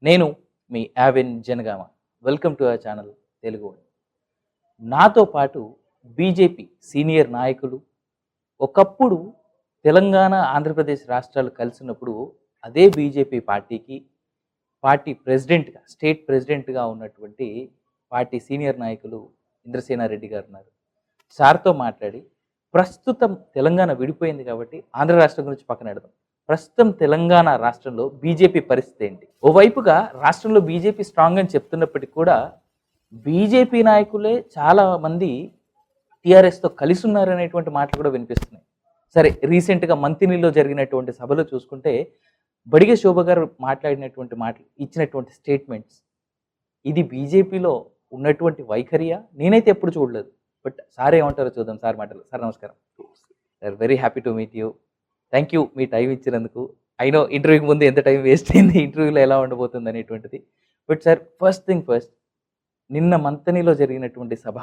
నేను మీ Yavin Janagama. Welcome to our channel Telugu. నాతో పాటు బీజేపీ సీనియర్ నాయకులు ఒకప్పుడు తెలంగాణ, ఆంధ్రప్రదేశ్ రాష్ట్రాలు కలిసినప్పుడు అదే బీజేపీ పార్టీకి పార్టీ ప్రెసిడెంట్గా, స్టేట్ ప్రెసిడెంట్గా ఉన్నటువంటి పార్టీ సీనియర్ నాయకులు ఇంద్రసేనారెడ్డి గారు ఉన్నారు. సార్తో మాట్లాడి ప్రస్తుతం తెలంగాణ విడిపోయింది కాబట్టి ఆంధ్ర రాష్ట్రం గురించి పక్కన పెడదాం. ప్రస్తుతం తెలంగాణ రాష్ట్రంలో బీజేపీ పరిస్థితి ఏంటి? ఓవైపుగా రాష్ట్రంలో బీజేపీ స్ట్రాంగ్ అని చెప్తున్నప్పటికీ కూడా బీజేపీ నాయకులే చాలా మంది టీఆర్ఎస్తో కలిసి ఉన్నారనేటువంటి మాటలు కూడా వినిపిస్తున్నాయి. సరే, రీసెంట్గా మంతినిలో జరిగినటువంటి సభలో చూసుకుంటే బడిగే శోభ గారు మాట్లాడినటువంటి మాటలు, ఇచ్చినటువంటి స్టేట్మెంట్స్, ఇది బీజేపీలో ఉన్నటువంటి వైఖరియా? నేనైతే ఎప్పుడు చూడలేదు. బట్ సార్ ఏమంటారో చూద్దాం. సార్ మాటలు. సార్ నమస్కారం. Sir, very happy to meet you. Thank you me time ఇచ్చినందుకు. అయినో ఇంటర్వ్యూకి ముందు ఎంత టైం వేస్ట్ అయింది, ఇంటర్వ్యూలో ఎలా ఉండబోతుంది అనేటువంటిది. But sir, first thing first, నిన్న మంతనిలో జరిగినటువంటి సభ,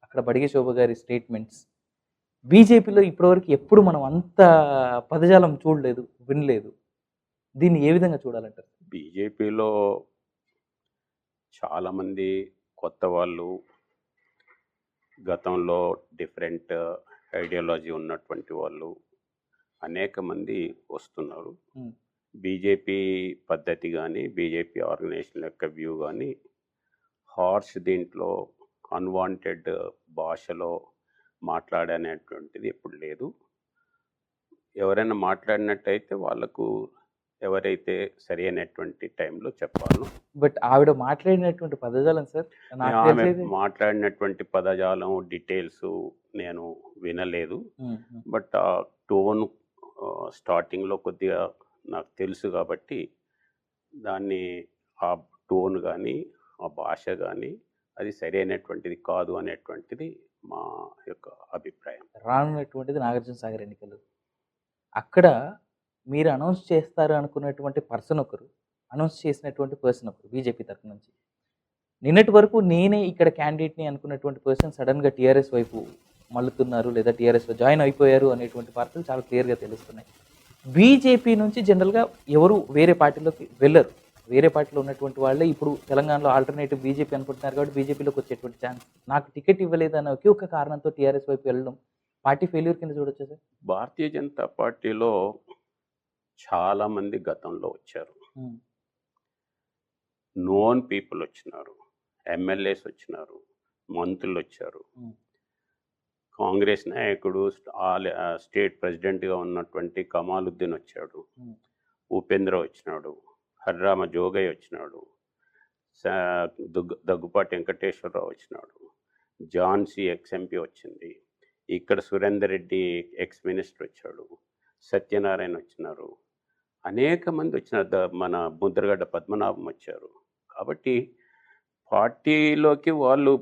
అక్కడ బడిగే శోభ గారి స్టేట్మెంట్స్, బీజేపీలో ఇప్పటివరకు ఎప్పుడు మనం అంత పదజాలం చూడలేదు, వినలేదు. దీన్ని ఏ విధంగా చూడాలంటారు? బీజేపీలో చాలామంది కొత్త వాళ్ళు, గతంలో డిఫరెంట్ ఐడియాలజీ ఉన్నటువంటి వాళ్ళు అనేక మంది వస్తున్నారు. బీజేపీ పద్ధతి కానీ, బీజేపీ ఆర్గనైజేషన్ యొక్క వ్యూ కానీ హార్ష్, దీంట్లో అన్వాంటెడ్ భాషలో మాట్లాడనేటువంటిది ఎప్పుడు లేదు. ఎవరైనా మాట్లాడినట్టయితే వాళ్ళకు ఎవరైతే సరి అయినటువంటి టైంలో చెప్పాలో. బట్ ఆవిడ మాట్లాడినటువంటి పదజాలం సార్, ఆమె మాట్లాడినటువంటి పదజాలం డీటెయిల్స్ నేను వినలేదు. బట్ ఆ టోన్ స్టార్టింగ్లో కొద్దిగా నాకు తెలుసు కాబట్టి దాన్ని, ఆ టోన్ కానీ ఆ భాష కానీ అది సరి అయినటువంటిది కాదు అనేటువంటిది మా యొక్క అభిప్రాయం. రానున్నటువంటిది నాగార్జున సాగర్ ఎన్నికలు. అక్కడ మీరు అనౌన్స్ చేస్తారు అనుకున్నటువంటి పర్సన్ ఒకరు, అనౌన్స్ చేసినటువంటి పర్సన్ ఒకరు బీజేపీ తరఫు నుంచి. నిన్నటి వరకు నేనే ఇక్కడ క్యాండిడేట్ని అనుకున్నటువంటి పర్సన్ సడన్గా టీఆర్ఎస్ వైపు మళ్ళుతున్నారు, లేదా టీఆర్ఎస్లో జాయిన్ అయిపోయారు అనేటువంటి వార్తలు చాలా క్లియర్గా తెలుస్తున్నాయి. బీజేపీ నుంచి జనరల్గా ఎవరు వేరే పార్టీలోకి వెళ్ళరు. వేరే పార్టీలో ఉన్నటువంటి వాళ్ళే ఇప్పుడు తెలంగాణలో ఆల్టర్నేటివ్ బీజేపీ అనుకుంటున్నారు కాబట్టి బీజేపీలోకి వచ్చేటువంటి ఛాన్స్. నాకు టికెట్ ఇవ్వలేదన్న ఒకే ఒక కారణంతో టీఆర్ఎస్ వైపు వెళ్ళడం పార్టీ ఫెయిల్యూర్ కింద చూడొచ్చా సార్? భారతీయ జనతా పార్టీలో చాలామంది గతంలో వచ్చారు. నోన్ పీపుల్ వచ్చినారు, ఎమ్మెల్యేస్ వచ్చినారు, మంత్రులు వచ్చారు. కాంగ్రెస్ నాయకుడు, స్టేట్ ప్రెసిడెంట్గా ఉన్నటువంటి కమాలుద్దీన్ వచ్చాడు, ఉపేంద్ర వచ్చినాడు, హర్రామ జోగయ్య వచ్చినాడు, దగ్గుపాటి వెంకటేశ్వరరావు వచ్చినాడు, ఝాన్సీ ఎక్స్ఎంపీ వచ్చింది, ఇక్కడ సురేందర్ రెడ్డి ఎక్స్ మినిస్టర్ వచ్చాడు, సత్యనారాయణ వచ్చినారు, అనేక మంది వచ్చినారు, మన ముద్రగడ్డ పద్మనాభం వచ్చారు. కాబట్టి పార్టీలోకి వాళ్ళు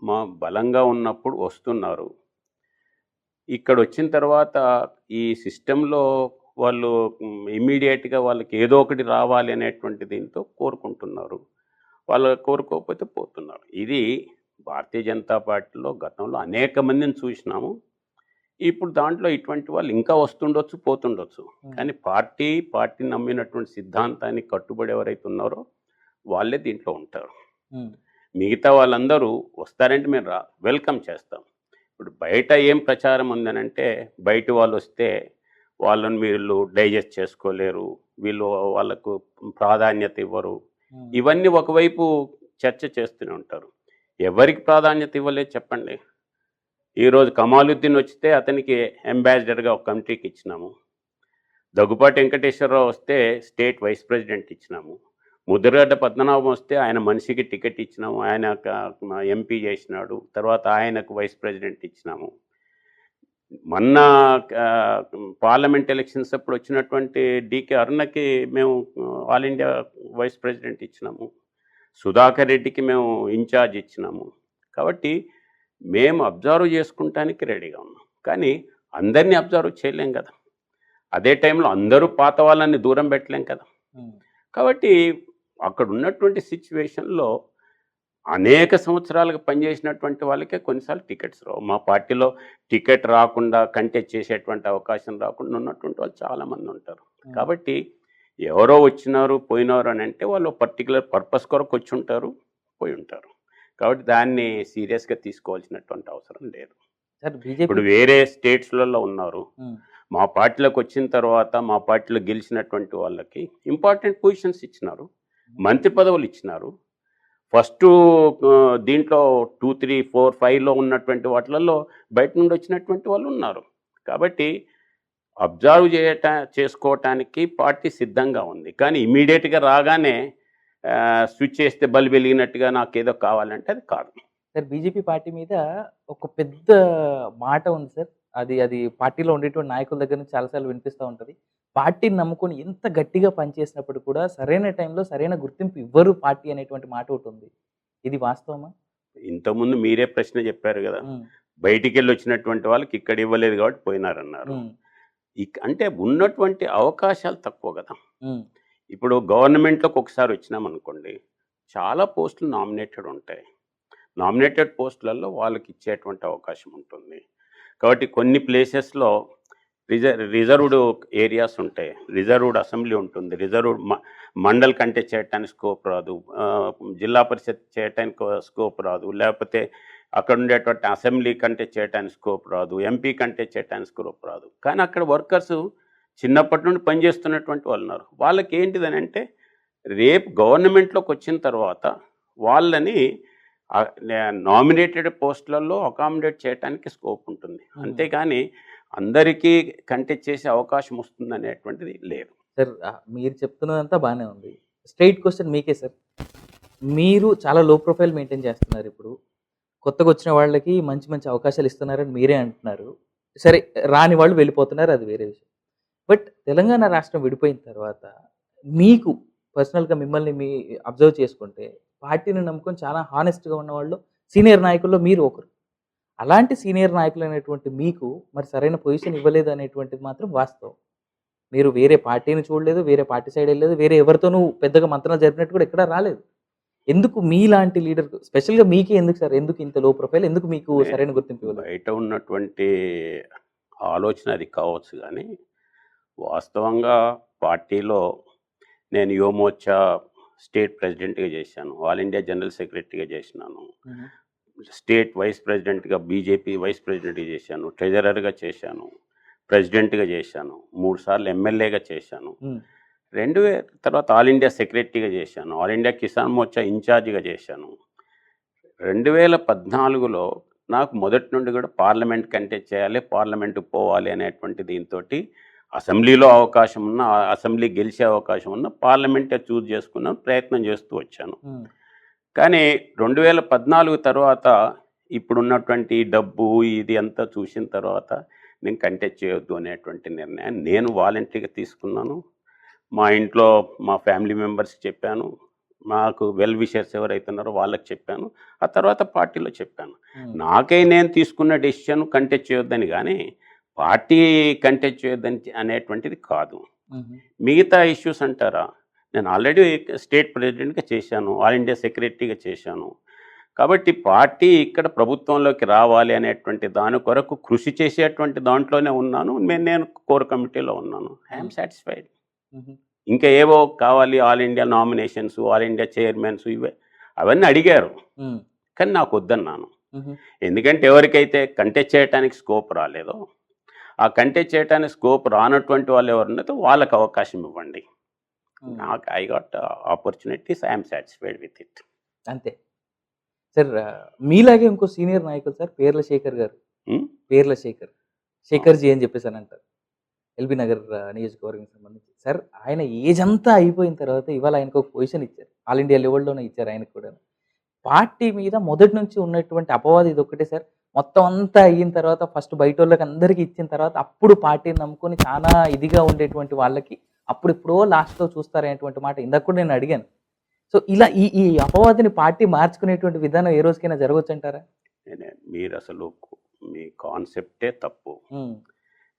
మా బలంగా ఉన్నప్పుడు వస్తున్నారు. ఇక్కడ వచ్చిన తర్వాత ఈ సిస్టంలో వాళ్ళు ఇమ్మీడియట్గా వాళ్ళకి ఏదో ఒకటి రావాలి అనేటువంటి దీంతో కోరుకుంటున్నారు. వాళ్ళు కోరుకోకపోతే పోతున్నారు. ఇది భారతీయ జనతా పార్టీలో గతంలో అనేక మందిని చూసినాము. ఇప్పుడు దాంట్లో ఇటువంటి వాళ్ళు ఇంకా వస్తుండొచ్చు, పోతుండొచ్చు. కానీ పార్టీ నమ్మినటువంటి సిద్ధాంతానికి కట్టుబడి ఎవరైతే ఉన్నారో వాళ్ళే దీంట్లో ఉంటారు. మిగతా వాళ్ళందరూ వస్తారంటే మేము వెల్కమ్ చేస్తాం. ఇప్పుడు బయట ఏం ప్రచారం ఉందనంటే, బయట వాళ్ళు వస్తే వాళ్ళని వీళ్ళు డైజెస్ట్ చేసుకోలేరు, వీళ్ళు వాళ్ళకు ప్రాధాన్యత ఇవ్వరు, ఇవన్నీ ఒకవైపు చర్చ చేస్తూనే ఉంటారు. ఎవరికి ప్రాధాన్యత ఇవ్వలేదు చెప్పండి? ఈరోజు కమాలుద్దీన్ వస్తే అతనికి అంబాసిడర్గా ఒక కమిటీకి ఇచ్చినాము. దగ్గుపాటి వెంకటేశ్వరరావు వస్తే స్టేట్ వైస్ ప్రెసిడెంట్ ఇచ్చినాము. ముద్రగడ్డ పద్మనాభం వస్తే ఆయన మనిషికి టికెట్ ఇచ్చినాము, ఆయన ఎంపీ చేసినాడు, తర్వాత ఆయనకు వైస్ ప్రెసిడెంట్ ఇచ్చినాము. మొన్న పార్లమెంట్ ఎలక్షన్స్ అప్పుడు వచ్చినటువంటి డికే అరుణకి మేము ఆల్ ఇండియా వైస్ ప్రెసిడెంట్ ఇచ్చినాము, సుధాకర్ రెడ్డికి మేము ఇన్ఛార్జ్ ఇచ్చినాము. కాబట్టి మేము అబ్జర్వ్ చేసుకుంటానికి రెడీగా ఉన్నాం. కానీ అందరినీ అబ్జర్వ్ చేయలేం కదా, అదే టైంలో అందరూ పాత వాళ్ళని దూరం పెట్టలేం కదా. కాబట్టి అక్కడ ఉన్నటువంటి సిచ్యువేషన్లో అనేక సంవత్సరాలుగా పనిచేసినటువంటి వాళ్ళకే కొన్నిసార్లు టికెట్స్ రావు. మా పార్టీలో టికెట్ రాకుండా కంటెస్ట్ చేసేటువంటి అవకాశం రాకుండా ఉన్నటువంటి వాళ్ళు చాలామంది ఉంటారు. కాబట్టి ఎవరో వచ్చినారు పోయినారు అని అంటే వాళ్ళు పర్టికులర్ పర్పస్ కొరకు వచ్చి ఉంటారు, పోయి ఉంటారు. కాబట్టి దాన్ని సీరియస్గా తీసుకోవాల్సినటువంటి అవసరం లేదు. సార్ ఇప్పుడు బీజేపీ వేరే స్టేట్స్లలో ఉన్నారు, మా పార్టీలోకి వచ్చిన తర్వాత మా పార్టీలో గెలిచినటువంటి వాళ్ళకి ఇంపార్టెంట్ పొజిషన్స్ ఇచ్చినారు, మంత్రి పదవులు ఇచ్చినారు. ఫస్ట్ దీంట్లో 2, 3, 4, 5లో ఉన్నటువంటి వాటిలలో బయట నుండి వచ్చినటువంటి వాళ్ళు ఉన్నారు. కాబట్టి అబ్జర్వ్ చేసుకోవటానికి పార్టీ సిద్ధంగా ఉంది. కానీ ఇమీడియట్గా రాగానే స్విచ్ చేస్తే బల్బ్ వెలిగినట్టుగా నాకేదో కావాలంటే అది కాదు. సార్ బీజేపీ పార్టీ మీద ఒక పెద్ద మాట ఉంది సార్. అది పార్టీలో ఉండేటువంటి నాయకుల దగ్గర నుంచి చాలా సార్లు వినిపిస్తా ఉంటది. పార్టీని నమ్ముకొని ఎంత గట్టిగా పనిచేసినప్పుడు కూడా సరైన టైంలో సరైన గుర్తింపు ఇవ్వరు పార్టీ అనేటువంటి మాట ఒకటుంది. ఇది వాస్తవమా? ఇంతకుముందు మీరే ప్రశ్న చెప్పారు కదా, హ్మ్. బయటికెళ్ళి వచ్చినటువంటి వాళ్ళకి ఇక్కడ ఇవ్వలేదు కాబట్టి పోయినారన్నారు. హ్మ్. అంటే ఉన్నటువంటి అవకాశాలు తక్కువ కదా. హ్మ్. ఇప్పుడు గవర్నమెంట్లోకి ఒకసారి వచ్చినామనుకోండి, చాలా పోస్టులు నామినేటెడ్ ఉంటాయి. నామినేటెడ్ పోస్టులలో వాళ్ళకి ఇచ్చేటువంటి అవకాశం ఉంటుంది. కాబట్టి కొన్ని ప్లేసెస్లో రిజర్వ్డ్ ఏరియాస్ ఉంటాయి, రిజర్వ్డ్ అసెంబ్లీ ఉంటుంది, రిజర్వ్డ్ మండల్ కంటే చేయటానికి స్కోప్ రాదు, జిల్లా పరిషత్ చేయటానికి స్కోప్ రాదు, లేకపోతే అక్కడ ఉండేటువంటి అసెంబ్లీ కంటే చేయటానికి స్కోప్ రాదు, ఎంపీ కంటే చేయటానికి స్కోప్ రాదు. కానీ అక్కడ వర్కర్స్ చిన్నప్పటి నుండి పనిచేస్తున్నటువంటి వాళ్ళు ఉన్నారు. వాళ్ళకి ఏంటిదని అంటే రేపు గవర్నమెంట్లోకి వచ్చిన తర్వాత వాళ్ళని నామినేటెడ్ పోస్టులలో అకామిడేట్ చేయడానికి స్కోప్ ఉంటుంది. అంతేగాని అందరికీ కంటెస్ట్ చేసే అవకాశం వస్తుంది అనేటువంటిది లేదు. సార్ మీరు చెప్తున్నదంతా బాగానే ఉంది. స్ట్రెయిట్ క్వశ్చన్ మీకే సార్. మీరు చాలా లో ప్రొఫైల్ మెయింటైన్ చేస్తున్నారు ఇప్పుడు. కొత్తగా వచ్చిన వాళ్ళకి మంచి మంచి అవకాశాలు ఇస్తున్నారని మీరే అంటున్నారు. సరే రాని వాళ్ళు వెళ్ళిపోతున్నారు, అది వేరే విషయం. బట్ తెలంగాణ రాష్ట్రం విడిపోయిన తర్వాత మీకు పర్సనల్‌గా మిమ్మల్ని అబ్జర్వ్ చేసుకుంటే పార్టీని నమ్ముకొని చాలా హానెస్ట్‌గా ఉన్నవాళ్ళు సీనియర్ నాయకుల్లో మీరు ఒకరు. అలాంటి సీనియర్ నాయకులైనటువంటి మీకు మరి సరైన పొజిషన్ ఇవ్వలేదు అనేటువంటిది మాత్రం వాస్తవం. మీరు వేరే పార్టీని చూడలేదు, వేరే పార్టీ సైడ్ ఎళ్ళలేదు, వేరే ఎవరితోనూ పెద్దగా మంత్రాలు జరిపినట్టు కూడా ఎక్కడా రాలేదు. ఎందుకు మీలాంటి లీడర్ స్పెషల్‌గా మీకే ఎందుకు సార్? ఎందుకు ఇంత లో ప్రొఫైల్? ఎందుకు మీకు సరైన గుర్తింపు ఇవ్వలేదు? బయట ఉన్నటువంటి ఆలోచన అది కావచ్చు, కానీ వాస్తవంగా పార్టీలో నేను యువమోర్చా స్టేట్ ప్రెసిడెంట్గా చేశాను, ఆల్ ఇండియా జనరల్ సెక్రటరీగా చేసినాను, స్టేట్ వైస్ ప్రెసిడెంట్గా బీజేపీ వైస్ ప్రెసిడెంట్గా చేశాను, ట్రెజరర్గా చేశాను, ప్రెసిడెంట్గా చేశాను, 3 సార్లు ఎమ్మెల్యేగా చేశాను, తర్వాత ఆల్ ఇండియా సెక్రటరీగా చేశాను, ఆల్ ఇండియా కిసాన్ మోర్చా ఇన్ఛార్జిగా చేశాను. 2014లో నాకు మొదటి నుండి కూడా పార్లమెంట్ కంటెస్ట్ చేయాలి, పార్లమెంటు పోవాలి అనేటువంటి దీంతో అసెంబ్లీలో అవకాశం ఉన్న, అసెంబ్లీ గెలిచే అవకాశం ఉన్న పార్లమెంటే చూజ్ చేసుకున్న ప్రయత్నం చేస్తూ వచ్చాను. కానీ 2014 తర్వాత ఇప్పుడున్నటువంటి డబ్బు ఇది అంతా చూసిన తర్వాత నేను కంటెస్ట్ చేయొద్దు అనేటువంటి నిర్ణయాన్ని నేను వాలంటరీగా తీసుకున్నాను. మా ఇంట్లో మా ఫ్యామిలీ మెంబర్స్కి చెప్పాను, నాకు వెల్ విషర్స్ ఎవరైతున్నారో వాళ్ళకి చెప్పాను, ఆ తర్వాత పార్టీలో చెప్పాను. నాకై నేను తీసుకున్న డెసిషన్ కంటెస్ట్ చేయొద్దని, కానీ పార్టీ కంటెస్ట్ చేయొద్దని అనేటువంటిది కాదు. మిగతా ఇష్యూస్ అంటారా, నేను ఆల్రెడీ స్టేట్ ప్రెసిడెంట్గా చేశాను, ఆల్ ఇండియా సెక్రటరీగా చేశాను. కాబట్టి పార్టీ ఇక్కడ ప్రభుత్వంలోకి రావాలి అనేటువంటి దాని కొరకు కృషి చేసేటువంటి దాంట్లోనే ఉన్నాను. నేను కోర్ కమిటీలో ఉన్నాను. I'm satisfied. ఇంకా ఏవో కావాలి, all India nominations, all India chairmans, ఇవే అవన్నీ అడిగారు, కానీ నాకు వద్దన్నాను. ఎందుకంటే ఎవరికైతే కంటెస్ట్ చేయడానికి స్కోప్ రాలేదో, ఆ కంటెస్ట్ చేయడానికి స్కోప్ రానటువంటి వాళ్ళు ఎవరున్నారో వాళ్ళకి అవకాశం ఇవ్వండి. నాకు I got opportunities, I'm satisfied with it. అంతే సార్. మీలాగే ఇంకో సీనియర్ నాయకులు సార్ పేర్ల శేఖర్ గారు. పేర్ల శేఖర్జీ అని చెప్పేసి అని అంటారు, ఎల్బీ నగర్ నియోజకవర్గం సంబంధించి. సార్ ఆయన ఏజ్ అంతా అయిపోయిన తర్వాత ఇవాళ ఆయనకు ఒక పొజిషన్ ఇచ్చారు, ఆల్ ఇండియా లెవెల్లోనే ఇచ్చారు ఆయనకు కూడా. పార్టీ మీద మొదటి నుంచి ఉన్నటువంటి అపవాదం ఇది ఒక్కటే సార్. మొత్తం అంతా అయిన తర్వాత ఫస్ట్ బయట వాళ్ళకి అందరికీ ఇచ్చిన తర్వాత అప్పుడు పార్టీని నమ్ముకొని చాలా ఇదిగా ఉండేటువంటి వాళ్ళకి అప్పుడిప్పుడో లాస్ట్లో చూస్తారనేటువంటి మాట ఇందాక కూడా నేను అడిగాను. సో ఇలా ఈ అపవాదిని పార్టీ మార్చుకునేటువంటి విధానం ఏ రోజుకైనా జరగవచ్చు అంటారా? మీరు అసలు మీ కాన్సెప్టే తప్పు.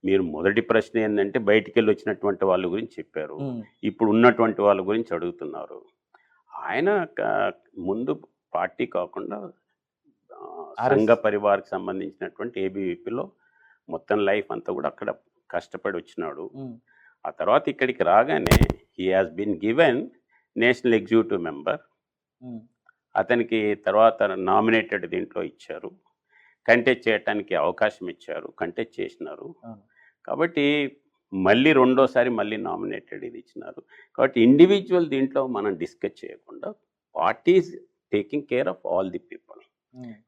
మీరు మొదటి ప్రశ్న ఏంటంటే బయటికి వెళ్ళి వచ్చినటువంటి వాళ్ళ గురించి చెప్పారు, ఇప్పుడు ఉన్నటువంటి వాళ్ళ గురించి అడుగుతున్నారు. ఆయన ముందు పార్టీ కాకుండా సంఘ పరివార్కి సంబంధించినటువంటి ఏబీవీపీలో మొత్తం లైఫ్ అంతా కూడా అక్కడ కష్టపడి వచ్చినాడు. ఆ తర్వాత ఇక్కడికి రాగానే he has been given national executive member. అతనికి తర్వాత నామినేటెడ్ దీంట్లో ఇచ్చారు, కంటెస్ట్ చేయడానికి అవకాశం ఇచ్చారు, కంటెస్ట్ చేసినారు. కాబట్టి మళ్ళీ రెండోసారి మళ్ళీ నామినేటెడ్ ఇది ఇచ్చినారు. కాబట్టి ఇండివిజువల్ దీంట్లో మనం డిస్కస్ చేయకుండా parties taking care of all the people.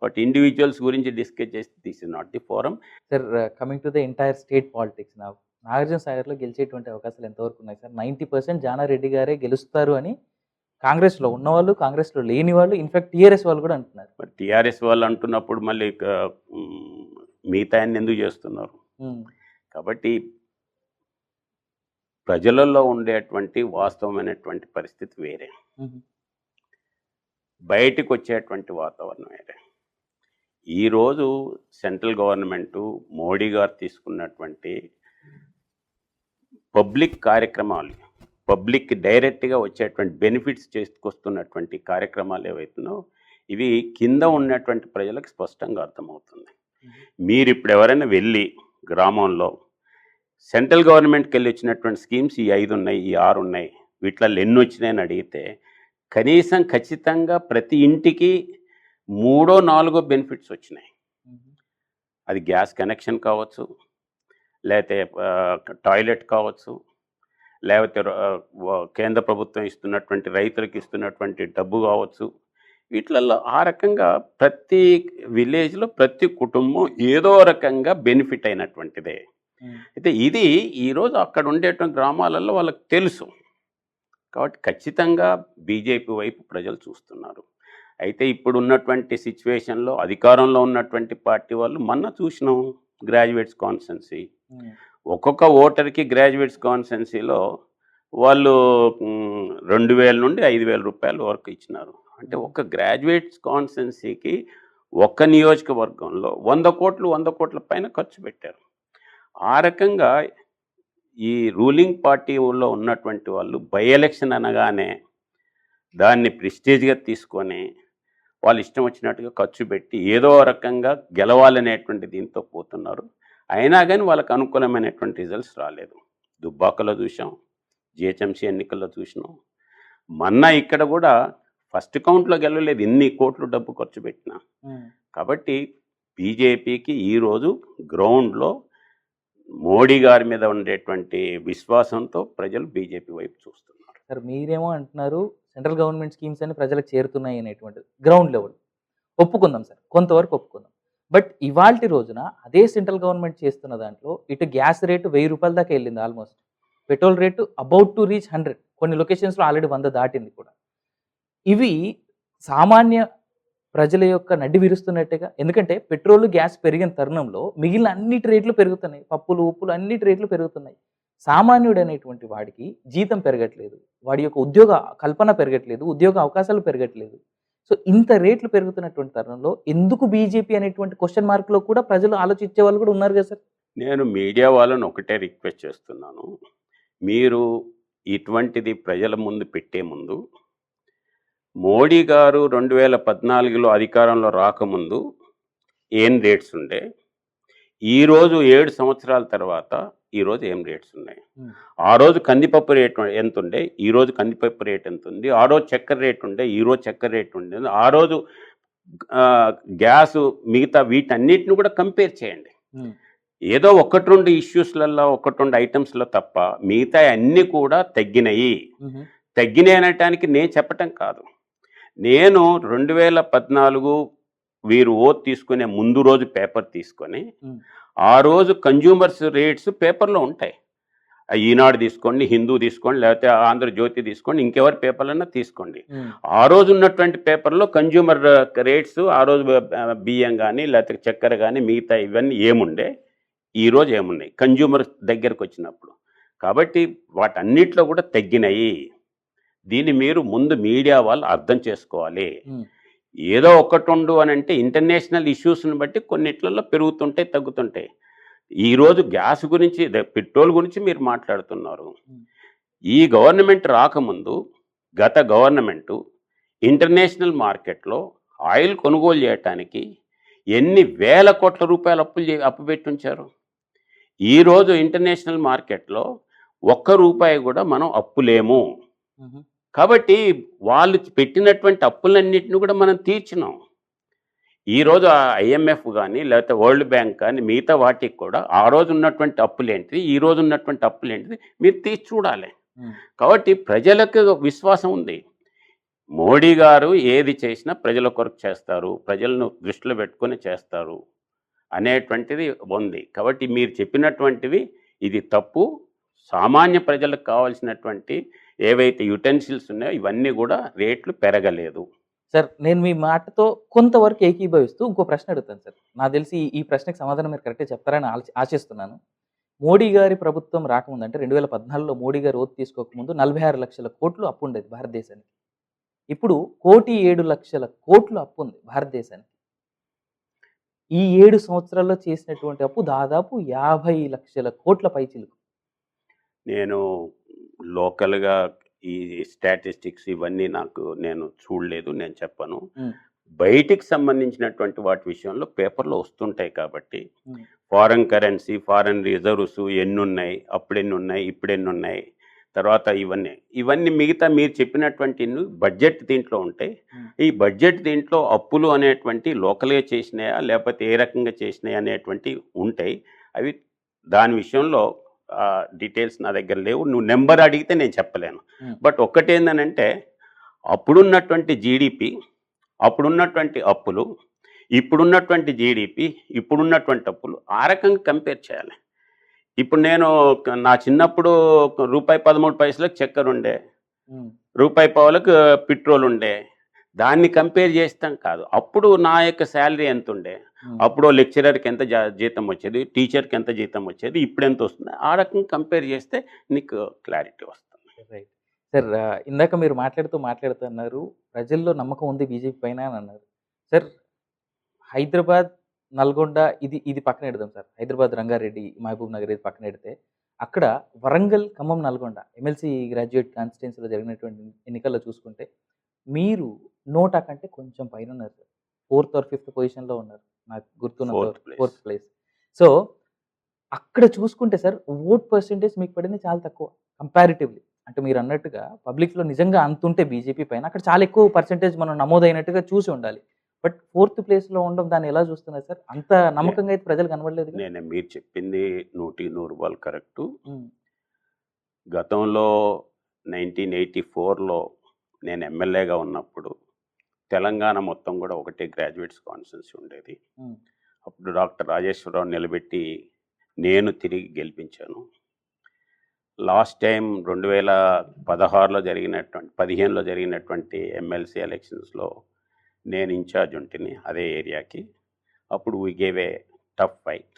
But individuals గురించి డిస్కస్ చేస్తే this is not the forum. Sir, coming to the entire state politics, Nagarjuna సాగర్లో గెలిచేటువంటి అవకాశాలు ఎంతవరకు ఉన్నాయి సార్? 90% జానారెడ్డి గారే గెలుస్తారు అని కాంగ్రెస్లో ఉన్నవాళ్ళు, కాంగ్రెస్లో లేని వాళ్ళు, ఇన్ఫాక్ట్ టీఆర్ఎస్ వాళ్ళు కూడా అంటున్నారు. మరి టీఆర్ఎస్ వాళ్ళు అంటున్నప్పుడు మళ్ళీ మిగతా ఆయన ఎందుకు చేస్తున్నారు? కాబట్టి ప్రజలలో ఉండేటువంటి వాస్తవమైనటువంటి పరిస్థితి వేరే, బయటికి వచ్చేటువంటి వాతావరణం వేరే. ఈరోజు సెంట్రల్ గవర్నమెంటు మోడీ గారు తీసుకున్నటువంటి పబ్లిక్ కార్యక్రమాలు, పబ్లిక్ డైరెక్ట్గా వచ్చేటువంటి బెనిఫిట్స్ చేసుకొస్తున్నటువంటి కార్యక్రమాలు ఏవైతున్నాయో ఇవి కింద ఉన్నటువంటి ప్రజలకు స్పష్టంగా అర్థమవుతుంది. మీరు ఇప్పుడు ఎవరైనా వెళ్ళి గ్రామంలో సెంట్రల్ గవర్నమెంట్కి వెళ్ళి వచ్చినటువంటి స్కీమ్స్ ఈ 5 ఉన్నాయి, ఈ 6 ఉన్నాయి, వీటిలో ఎన్ని వచ్చినాయని అడిగితే కనీసం ఖచ్చితంగా ప్రతి ఇంటికి 3-4 బెనిఫిట్స్ వచ్చినాయి. అది గ్యాస్ కనెక్షన్ కావచ్చు, లేకపోతే టాయిలెట్ కావచ్చు, లేకపోతే కేంద్ర ప్రభుత్వం ఇస్తున్నటువంటి రైతులకు ఇస్తున్నటువంటి డబ్బు కావచ్చు. వీటిలలో ఆ రకంగా ప్రతి విలేజ్లో ప్రతి కుటుంబం ఏదో రకంగా బెనిఫిట్ అయినటువంటిదే. అయితే ఇది ఈరోజు అక్కడ ఉండేటువంటి గ్రామాలలో వాళ్ళకి తెలుసు. కాబట్టి ఖచ్చితంగా బీజేపీ వైపు ప్రజలు చూస్తున్నారు. అయితే ఇప్పుడు ఉన్నటువంటి సిచ్యువేషన్లో అధికారంలో ఉన్నటువంటి పార్టీ వాళ్ళు మొన్న చూసినాం గ్రాడ్యుయేట్స్ కాన్స్టెన్సీ, ఒక్కొక్క ఓటర్కి గ్రాడ్యుయేట్స్ కాన్స్టెన్సీలో వాళ్ళు 2000 నుండి 5000 రూపాయల వరకు ఇచ్చినారు. అంటే ఒక గ్రాడ్యుయేట్స్ కాన్స్టెన్సీకి ఒక్క నియోజకవర్గంలో 100 కోట్ల పైన ఖర్చు పెట్టారు. ఆ రకంగా ఈ రూలింగ్ పార్టీలో ఉన్నటువంటి వాళ్ళు బై ఎలక్షన్ అనగానే దాన్ని ప్రెస్టీజ్గా తీసుకొని వాళ్ళు ఇష్టం వచ్చినట్టుగా ఖర్చు పెట్టి ఏదో రకంగా గెలవాలనేటువంటి దీంతో పోతున్నారు. అయినా కానీ వాళ్ళకు అనుకూలమైనటువంటి రిజల్ట్స్ రాలేదు. దుబ్బాకలో చూసాం, జిహెచ్ఎంసీ ఎన్నికల్లో చూసినాం. మొన్న ఇక్కడ కూడా ఫస్ట్ కౌంట్లో గెలవలేదు, ఇన్ని కోట్లు డబ్బు ఖర్చు పెట్టినా. కాబట్టి బీజేపీకి ఈరోజు గ్రౌండ్లో మోడీ గారి మీద ఉండేటువంటి విశ్వాసంతో ప్రజలు బీజేపీ వైపు చూస్తున్నారు. సార్, మీరేమో అంటున్నారు సెంట్రల్ గవర్నమెంట్ స్కీమ్స్ అని ప్రజలకు చేరుతున్నాయి అనేటువంటిది గ్రౌండ్ లెవెల్ ఒప్పుకుందాం సార్, కొంతవరకు ఒప్పుకుందాం. బట్ ఇవాల్టి రోజున అదే సెంట్రల్ గవర్నమెంట్ చేస్తున్న దాంట్లో ఇటు గ్యాస్ రేటు 1000 రూపాయల దాకా వెళ్ళింది almost, petrol rate about to reach 100, కొన్ని లొకేషన్స్లో ఆల్రెడీ 100 దాటింది కూడా. ఇవి సామాన్య ప్రజల యొక్క నడ్డి విరుస్తున్నట్టుగా, ఎందుకంటే పెట్రోల్ గ్యాస్ పెరిగిన తరుణంలో మిగిలిన అన్నిటి రేట్లు పెరుగుతున్నాయి, పప్పులు ఉప్పులు అన్నిటి రేట్లు పెరుగుతున్నాయి. సామాన్యుడు అనేటువంటి వాడికి జీతం పెరగట్లేదు, వాడి యొక్క ఉద్యోగ కల్పన పెరగట్లేదు, ఉద్యోగ అవకాశాలు పెరగట్లేదు. సో ఇంత రేట్లు పెరుగుతున్నటువంటి తరుణంలో ఎందుకు బీజేపీ అనేటువంటి క్వశ్చన్ మార్క్లో కూడా ప్రజలు ఆలోచించే వాళ్ళు కూడా ఉన్నారు కదా సార్. నేను మీడియా వాళ్ళని ఒకటే రిక్వెస్ట్ చేస్తున్నాను, మీరు ఇటువంటిది ప్రజల ముందు పెట్టే ముందు మోడీ గారు 2014లో అధికారంలో రాకముందు ఏం రేట్స్ ఉండే, ఈరోజు 7 సంవత్సరాల తర్వాత ఈరోజు ఏం రేట్స్ ఉన్నాయి, ఆ రోజు కందిపప్పు రేట్ ఎంత ఉండే, ఈరోజు కందిపప్పు రేట్ ఎంత ఉంది, ఆ రోజు చక్కెర రేట్ ఉండే, ఈరోజు చక్కెర రేట్ ఉండే, ఆ రోజు గ్యాసు, మిగతా వీటన్నిటిని కూడా కంపేర్ చేయండి. ఏదో 1-2 ఇష్యూస్లలో 1-2 ఐటమ్స్లో తప్ప మిగతా అన్నీ కూడా తగ్గినాయి అనటానికి నేను చెప్పటం కాదు. నేను 2014 వీరు ఓత్ తీసుకునే ముందు రోజు పేపర్ తీసుకొని ఆ రోజు కన్జ్యూమర్స్ రేట్స్ పేపర్లో ఉంటాయి. ఈనాడు తీసుకోండి, హిందూ తీసుకోండి, లేకపోతే ఆంధ్రజ్యోతి తీసుకోండి, ఇంకెవరి పేపర్లన్నా తీసుకోండి. ఆ రోజు ఉన్నటువంటి పేపర్లో కన్జ్యూమర్ రేట్స్, ఆ రోజు బియ్యం కానీ లేకపోతే చక్కెర కానీ మిగతా ఇవన్నీ ఏముండే, ఈరోజు ఏమున్నాయి కన్జ్యూమర్ దగ్గరకు వచ్చినప్పుడు. కాబట్టి వాటన్నిటిలో కూడా తగ్గినాయి. దీన్ని మీరు ముందు మీడియా వాళ్ళు అర్థం చేసుకోవాలి. ఏదో 1-2 అని అంటే ఇంటర్నేషనల్ ఇష్యూస్ని బట్టి కొన్నిట్లలో పెరుగుతుంటాయి, తగ్గుతుంటాయి. ఈరోజు గ్యాస్ గురించి, పెట్రోల్ గురించి మీరు మాట్లాడుతున్నారు. ఈ గవర్నమెంట్ రాకముందు గత గవర్నమెంటు ఇంటర్నేషనల్ మార్కెట్లో ఆయిల్ కొనుగోలు చేయటానికి ఎన్ని వేల కోట్ల రూపాయలు అప్పు పెట్టి ఉంచారు. ఈరోజు ఇంటర్నేషనల్ మార్కెట్లో ఒక్క రూపాయి కూడా మనం అప్పులేము. మ్మ్. కాబట్టి వాళ్ళు పెట్టినటువంటి అప్పులన్నిటిని కూడా మనం తీర్చినాం. ఈరోజు ఐఎంఎఫ్ కానీ లేకపోతే వరల్డ్ బ్యాంక్ కానీ మిగతా వాటికి కూడా ఆ రోజు ఉన్నటువంటి అప్పులేంటిది, ఈ రోజు ఉన్నటువంటి అప్పులేంటిది మీరు తీర్చి చూడాలి. మ్మ్. కాబట్టి ప్రజలకు విశ్వాసం ఉంది. మోడీ గారు ఏది చేసినా ప్రజల కొరకు చేస్తారు, ప్రజలను దృష్టిలో పెట్టుకొని చేస్తారు అనేటువంటిది ఉంది. కాబట్టి మీరు చెప్పినటువంటివి ఇది తప్పు. సామాన్య ప్రజలకు కావాల్సినటువంటి ఏవైతే యుటెన్సిల్స్ ఉన్నాయో ఇవన్నీ కూడా రేట్లు పెరగలేదు. సార్ నేను మీ మాటతో కొంతవరకు ఏకీభవిస్తూ ఇంకో ప్రశ్న అడుగుతాను సార్. నాకు తెలిసి ఈ ప్రశ్నకి సమాధానం మీరు కరెక్ట్గా చెప్తారని ఆశిస్తున్నాను. మోడీ గారి ప్రభుత్వం రాకముందు అంటే 2014లో మోడీ గారు ఓటు తీసుకోకముందు 46 లక్షల కోట్లు అప్పు ఉండేది భారతదేశానికి. ఇప్పుడు 1,07,00,000 కోట్లు అప్పు ఉంది భారతదేశానికి. ఈ 7 సంవత్సరాల్లో చేసినటువంటి అప్పు దాదాపు 50 లక్షల కోట్ల పైచిలుకు. నేను లోకల్గా ఈ స్టాటిస్టిక్స్ ఇవన్నీ నేను చూడలేదు, నేను చెప్పను. ఉమ్, బయటికి సంబంధించినటువంటి వాటి విషయంలో పేపర్లో వస్తుంటాయి కాబట్టి ఉమ్, ఫారెన్ కరెన్సీ, ఫారెన్ రిజర్వ్స్ ఎన్నున్నాయి, అప్పుడెన్నున్నాయి, ఇప్పుడెన్నున్నాయి, తర్వాత ఇవన్నీ మిగతా మీరు చెప్పినటువంటి బడ్జెట్ దీంట్లో ఉంటాయి. ఉమ్, ఈ బడ్జెట్ దీంట్లో అప్పులు అనేటువంటి లోకల్గా చేసినాయా లేకపోతే ఏ రకంగా చేసినాయా అనేటువంటి ఉంటాయి. అవి దాని విషయంలో డీటెయిల్స్ నా దగ్గర లేవు. నువ్వు నెంబర్ అడిగితే నేను చెప్పలేను. ఉమ్, బట్ ఒక్కటేందనంటే అప్పుడున్నటువంటి జీడిపి, అప్పుడున్నటువంటి అప్పులు, ఇప్పుడున్నటువంటి జీడిపి, ఇప్పుడున్నటువంటి అప్పులు ఆ రకంగా కంపేర్ చేయాలి. ఇప్పుడు నా చిన్నప్పుడు ₹1.13 చక్కెర ఉండే, ఉమ్, ₹1 పెట్రోల్ ఉండే. దాన్ని కంపేర్ చేస్తాం కాదు. అప్పుడు నా యొక్క శాలరీ ఎంత ఉండే, ఉమ్. అప్పుడు లెక్చరర్కి ఎంత జీతం వచ్చేది, టీచర్కి ఎంత జీతం వచ్చేది, ఇప్పుడు ఎంత వస్తుంది, ఆ రకంగా కంపేర్ చేస్తే నీకు క్లారిటీ వస్తుంది. రైట్. సార్ ఇందాక మీరు మాట్లాడుతూ అన్నారు ప్రజల్లో నమ్మకం ఉంది బీజేపీ పైన అని అన్నారు. సార్ హైదరాబాద్, నల్గొండ ఇది పక్కన పెడదాం సార్. హైదరాబాద్, రంగారెడ్డి, మహబూబ్ నగర్ ఇది పక్కన పెడితే అక్కడ వరంగల్, ఖమ్మం, నల్గొండ ఎమ్మెల్సీ గ్రాడ్యుయేట్ కాన్స్టిట్యున్సీలో జరిగినటువంటి ఎన్నికల్లో చూసుకుంటే మీరు 100 కంటే కొంచెం పైన ఉన్నారు సార్. 4th or 5th పొజిషన్లో ఉన్నారు నాకు గుర్తున్న Fourth place. 4th place. So అక్కడ చూసుకుంటే సార్ ఓట్ పర్సెంటేజ్ మీకు పడింది చాలా తక్కువ కంపారిటివ్లీ. అంటే మీరు అన్నట్టుగా పబ్లిక్లో నిజంగా అంతుంటే బీజేపీ పైన అక్కడ చాలా ఎక్కువ పర్సెంటేజ్ మనం నమోదైనట్టుగా చూసి ఉండాలి. బట్ 4th ప్లేస్లో ఉండడం దాన్ని ఎలా చూస్తున్నారు సార్? అంత నమ్మకంగా అయితే ప్రజలు కనబడలేదు. మీరు చెప్పింది 100% కరెక్టు. గతంలో 1984లో నేను ఎమ్మెల్యేగా ఉన్నప్పుడు తెలంగాణ మొత్తం కూడా ఒకటే గ్రాడ్యుయేట్స్ కాన్స్టిట్యున్సీ ఉండేది. అప్పుడు డాక్టర్ రాజేశ్వరరావు నిలబెట్టి నేను తిరిగి గెలిపించాను. లాస్ట్ టైం 2015లో జరిగినటువంటి ఎమ్మెల్సీ ఎలక్షన్స్లో నేను ఇన్ఛార్జ్ ఉంటిని అదే ఏరియాకి. అప్పుడు we gave a tough fight.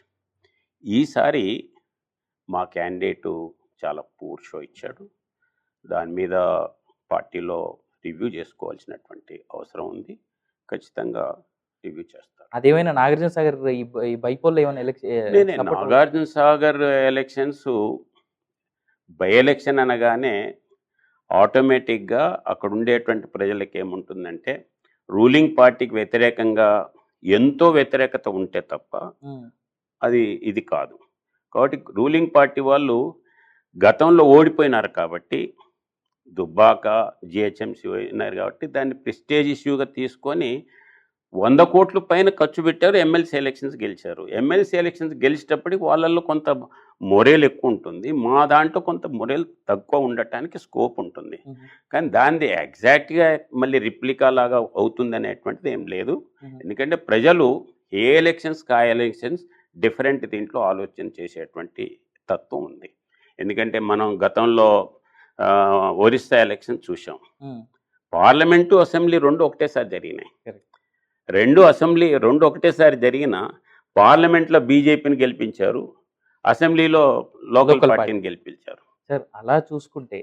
ఈసారి మా క్యాండిడేటు చాలా పూర్ షో ఇచ్చాడు. దాని మీద పార్టీలో రివ్యూ చేసుకోవాల్సినటువంటి అవసరం ఉంది. ఖచ్చితంగా రివ్యూ చేస్తారు. అదేమైనా నాగార్జున సాగర్ ఈ బైపోల్లో ఏమైనా Nagarjuna Sagar elections by election అనగానే ఆటోమేటిక్గా అక్కడ ఉండేటువంటి ప్రజలకి ఏముంటుందంటే రూలింగ్ పార్టీకి వ్యతిరేకంగా ఎంతో వ్యతిరేకత ఉంటే తప్ప ఇది కాదు. కాబట్టి రూలింగ్ పార్టీ వాళ్ళు గతంలో ఓడిపోయినారు కాబట్టి దుబ్బాక, జిహెచ్ఎంసీ అయినారు కాబట్టి దాన్ని ప్రెస్టేజ్ ఇష్యూగా తీసుకొని 100 కోట్ల పైన ఖర్చు పెట్టారు. ఎమ్మెల్సీ ఎలక్షన్స్ గెలిచారు. ఎమ్మెల్సీ ఎలక్షన్స్ గెలిచేటప్పటికి వాళ్ళల్లో కొంత మొరేల్ ఎక్కువ ఉంటుంది, మా దాంట్లో కొంత మొరేల్ తక్కువ ఉండటానికి స్కోప్ ఉంటుంది. కానీ దాన్ని ఎగ్జాక్ట్గా మళ్ళీ రిప్లికా లాగా అవుతుంది అనేటువంటిది ఏం లేదు. ఎందుకంటే ప్రజలు ఏ ఎలక్షన్స్ ఆ ఎలక్షన్స్ డిఫరెంట్ దీంట్లో ఆలోచన చేసేటువంటి తత్వం ఉంది. ఎందుకంటే మనం గతంలో ఒరిస్సా ఎలక్షన్ చూసాం. పార్లమెంటు, అసెంబ్లీ రెండు ఒకటేసారి జరిగినాయి. రెండు ఒకటేసారి జరిగిన పార్లమెంట్లో బీజేపీని గెలిపించారు, అసెంబ్లీలో లోకల్ పార్టీని గెలిపించారు. సార్ అలా చూసుకుంటే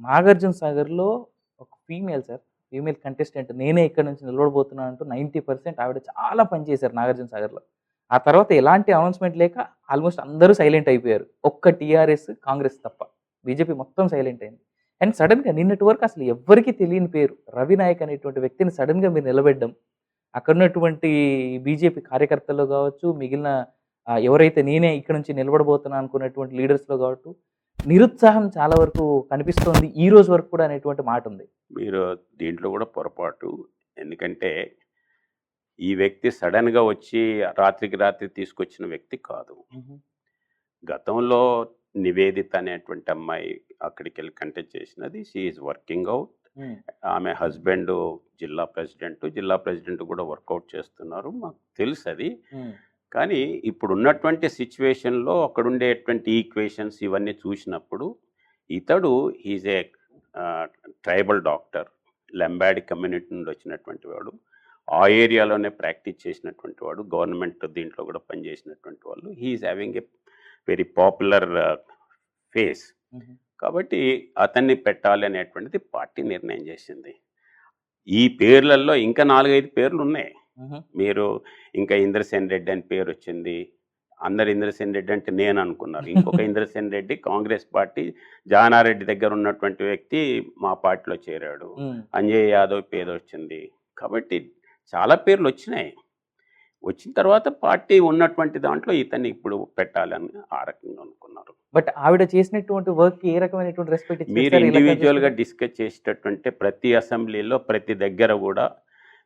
నాగార్జున సాగర్లో ఒక ఫీమేల్ కంటెస్టెంట్ నేనే ఇక్కడ నుంచి నిలబడబోతున్నాను అంటూ 90% ఆవిడ చాలా పనిచేశారు నాగార్జున సాగర్లో. ఆ తర్వాత ఎలాంటి అనౌన్స్మెంట్ లేక ఆల్మోస్ట్ అందరూ సైలెంట్ అయిపోయారు. ఒక్క టీఆర్ఎస్, కాంగ్రెస్ తప్ప బీజేపీ మొత్తం సైలెంట్ అయింది. అండ్ సడన్గా నిన్నటి వరకు అసలు ఎవ్వరికీ తెలియని పేరు రవి నాయక్ అనేటువంటి వ్యక్తిని సడన్గా మీరు నిలబెట్టడం, అక్కడ ఉన్నటువంటి బీజేపీ కార్యకర్తల్లో కావచ్చు, మిగిలిన ఎవరైతే నేనే ఇక్కడ నుంచి నిలబడబోతున్నా అనుకున్నటువంటి లీడర్స్లో కావచ్చు, నిరుత్సాహం చాలా వరకు కనిపిస్తోంది ఈ రోజు వరకు కూడా అనేటువంటి మాట ఉంది. మీరు దీంట్లో కూడా పొరపాటు. ఎందుకంటే ఈ వ్యక్తి సడన్‌గా వచ్చి రాత్రికి రాత్రి తీసుకొచ్చిన వ్యక్తి కాదు. గతంలో నివేదిత అనేటువంటి అమ్మాయి అక్కడికెళ్ళి కంటెస్ట్ చేసినది. She is working out. ఆమె హస్బెండ్ జిల్లా ప్రెసిడెంట్ కూడా వర్కౌట్ చేస్తున్నారు. మాకు తెలుసది. కానీ ఇప్పుడున్నటువంటి సిచ్యువేషన్‌లో అక్కడుండేటువంటి ఈక్వేషన్స్ ఇవన్నీ చూసినప్పుడు ఇతడు is a tribal doctor. Lambadi community నుండి వచ్చినటువంటి వాడు. ఆ ఏరియాలోనే ప్రాక్టీస్ చేసినటువంటి వాడు. గవర్నమెంట్ దీంట్లో కూడా పనిచేసినటువంటి వాళ్ళు. He is having a very popular face. కాబట్టి అతన్ని పెట్టాలి అనేటువంటిది పార్టీ నిర్ణయం చేసింది. ఈ పేర్లలో ఇంకా 4, 5 పేర్లు ఉన్నాయి. మీరు ఇంకా ఇంద్రసేన్ రెడ్డి అని పేరు వచ్చింది. అందరు ఇంద్రసేన్ రెడ్డి అంటే నేను అనుకున్నారు. ఇంకొక ఇంద్రసేన్ రెడ్డి కాంగ్రెస్ పార్టీ జానారెడ్డి దగ్గర ఉన్నటువంటి వ్యక్తి మా పార్టీలో చేరాడు. అంజయ్ యాదవ్ పేరు వచ్చింది. కాబట్టి చాలా పేర్లు వచ్చినాయి. వచ్చిన తర్వాత పార్టీ ఉన్నటువంటి దాంట్లో ఇతన్ని ఇప్పుడు పెట్టాలని ఆ రకంగా అనుకున్నారు. బట్ ఆవిడ చేసినటువంటి వర్క్ ఏ రకమైనటువంటి రెస్పెక్ట్ మీరు ఇండివిజువల్గా డిస్కస్ చేసేటటువంటి ప్రతి అసెంబ్లీలో ప్రతి దగ్గర కూడా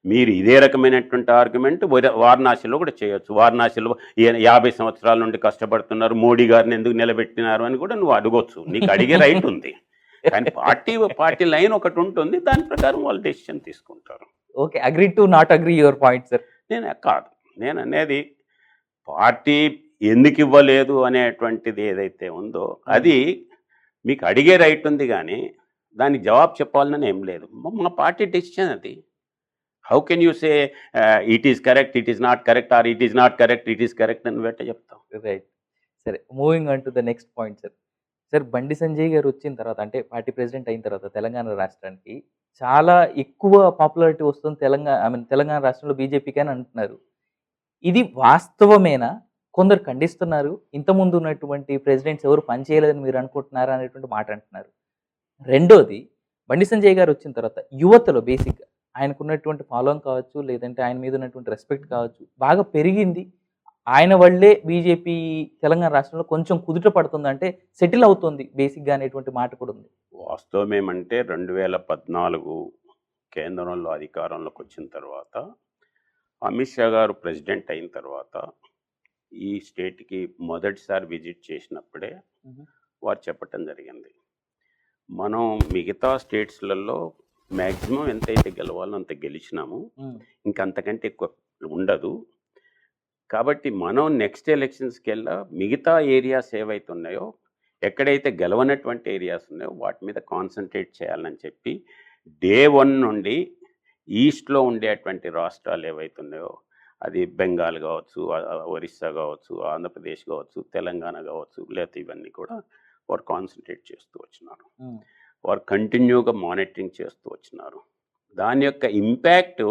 మీరు ఇదే రకమైనటువంటి ఆర్గ్యుమెంట్ వారణాసిలో కూడా చేయొచ్చు. వారణాసిలో 50 సంవత్సరాల నుండి కష్టపడుతున్నారు, మోడీ గారిని ఎందుకు నిలబెట్టినారు అని కూడా నువ్వు అడగొచ్చు. నీకు అడిగే రైట్ ఉంది. కానీ పార్టీ లైన్ ఒకటి ఉంటుంది. దాని ప్రకారం వాళ్ళు డెసిషన్ తీసుకుంటారు. Okay, agree to not agree your point sir. నేను అనేది పార్టీ ఎందుకు ఇవ్వలేదు అనేటువంటిది ఏదైతే ఉందో అది మీకు అడిగే రైట్ ఉంది. కానీ దానికి జవాబు చెప్పాలని ఏం లేదు. మా పార్టీ డెసిషన్ అది. How can you say it is correct, it is not correct, or it is not correct, it is correct అని వెంట చెప్తాం. రైట్. సరే, moving on to the next point sir. Sir, Bandi Sanjay గారు వచ్చిన తర్వాత అంటే పార్టీ ప్రెసిడెంట్ అయిన తర్వాత తెలంగాణ రాష్ట్రానికి చాలా ఎక్కువ పాపులారిటీ వస్తుంది తెలంగాణ రాష్ట్రంలో బీజేపీకి అని అంటున్నారు. ఇది వాస్తవమేనా? కొందరు ఖండిస్తున్నారు. ఇంతకుముందు ఉన్నటువంటి ప్రెసిడెంట్స్ ఎవరు పనిచేయలేదని మీరు అనుకుంటున్నారా అనేటువంటి మాట అంటున్నారు. రెండోది, బండి సంజయ్ గారు వచ్చిన తర్వాత యువతలో బేసిక్గా ఆయనకున్నటువంటి ఫాలోయింగ్ కావచ్చు, లేదంటే ఆయన మీద ఉన్నటువంటి రెస్పెక్ట్ కావచ్చు, బాగా పెరిగింది. ఆయన వల్లే బీజేపీ తెలంగాణ రాష్ట్రంలో కొంచెం కుదుట పడుతుంది, అంటే సెటిల్ అవుతుంది బేసిక్గా అనేటువంటి మాట కూడా ఉంది. వాస్తవం ఏమంటే 2014 కేంద్రంలో అధికారంలోకి వచ్చిన తర్వాత అమిత్ షా గారు ప్రెసిడెంట్ అయిన తర్వాత ఈ స్టేట్కి మొదటిసారి విజిట్ చేసినప్పుడే వారు చెప్పటం జరిగింది. మనం మిగతా స్టేట్స్లలో మ్యాక్సిమం ఎంతైతే గెలవాలో అంత గెలిచినాము, ఇంకంతకంటే ఎక్కువ ఉండదు. కాబట్టి మనం నెక్స్ట్ ఎలక్షన్స్కి వెళ్ళా మిగతా ఏరియాస్ ఏవైతే ఉన్నాయో, ఎక్కడైతే గెలవనటువంటి ఏరియాస్ ఉన్నాయో వాటి మీద కాన్సన్ట్రేట్ చేయాలని చెప్పి డే 1 నుండి ఈస్ట్లో ఉండేటువంటి రాష్ట్రాలు ఏవైతే ఉన్నాయో, అది బెంగాల్ కావచ్చు, ఒరిస్సా కావచ్చు, ఆంధ్రప్రదేశ్ కావచ్చు, తెలంగాణ కావచ్చు, లేకపోతే ఇవన్నీ కూడా వారు కాన్సన్ట్రేట్ చేస్తూ వచ్చినారు. వారు కంటిన్యూగా మానిటరింగ్ చేస్తూ వచ్చినారు. దాని యొక్క ఇంపాక్ట్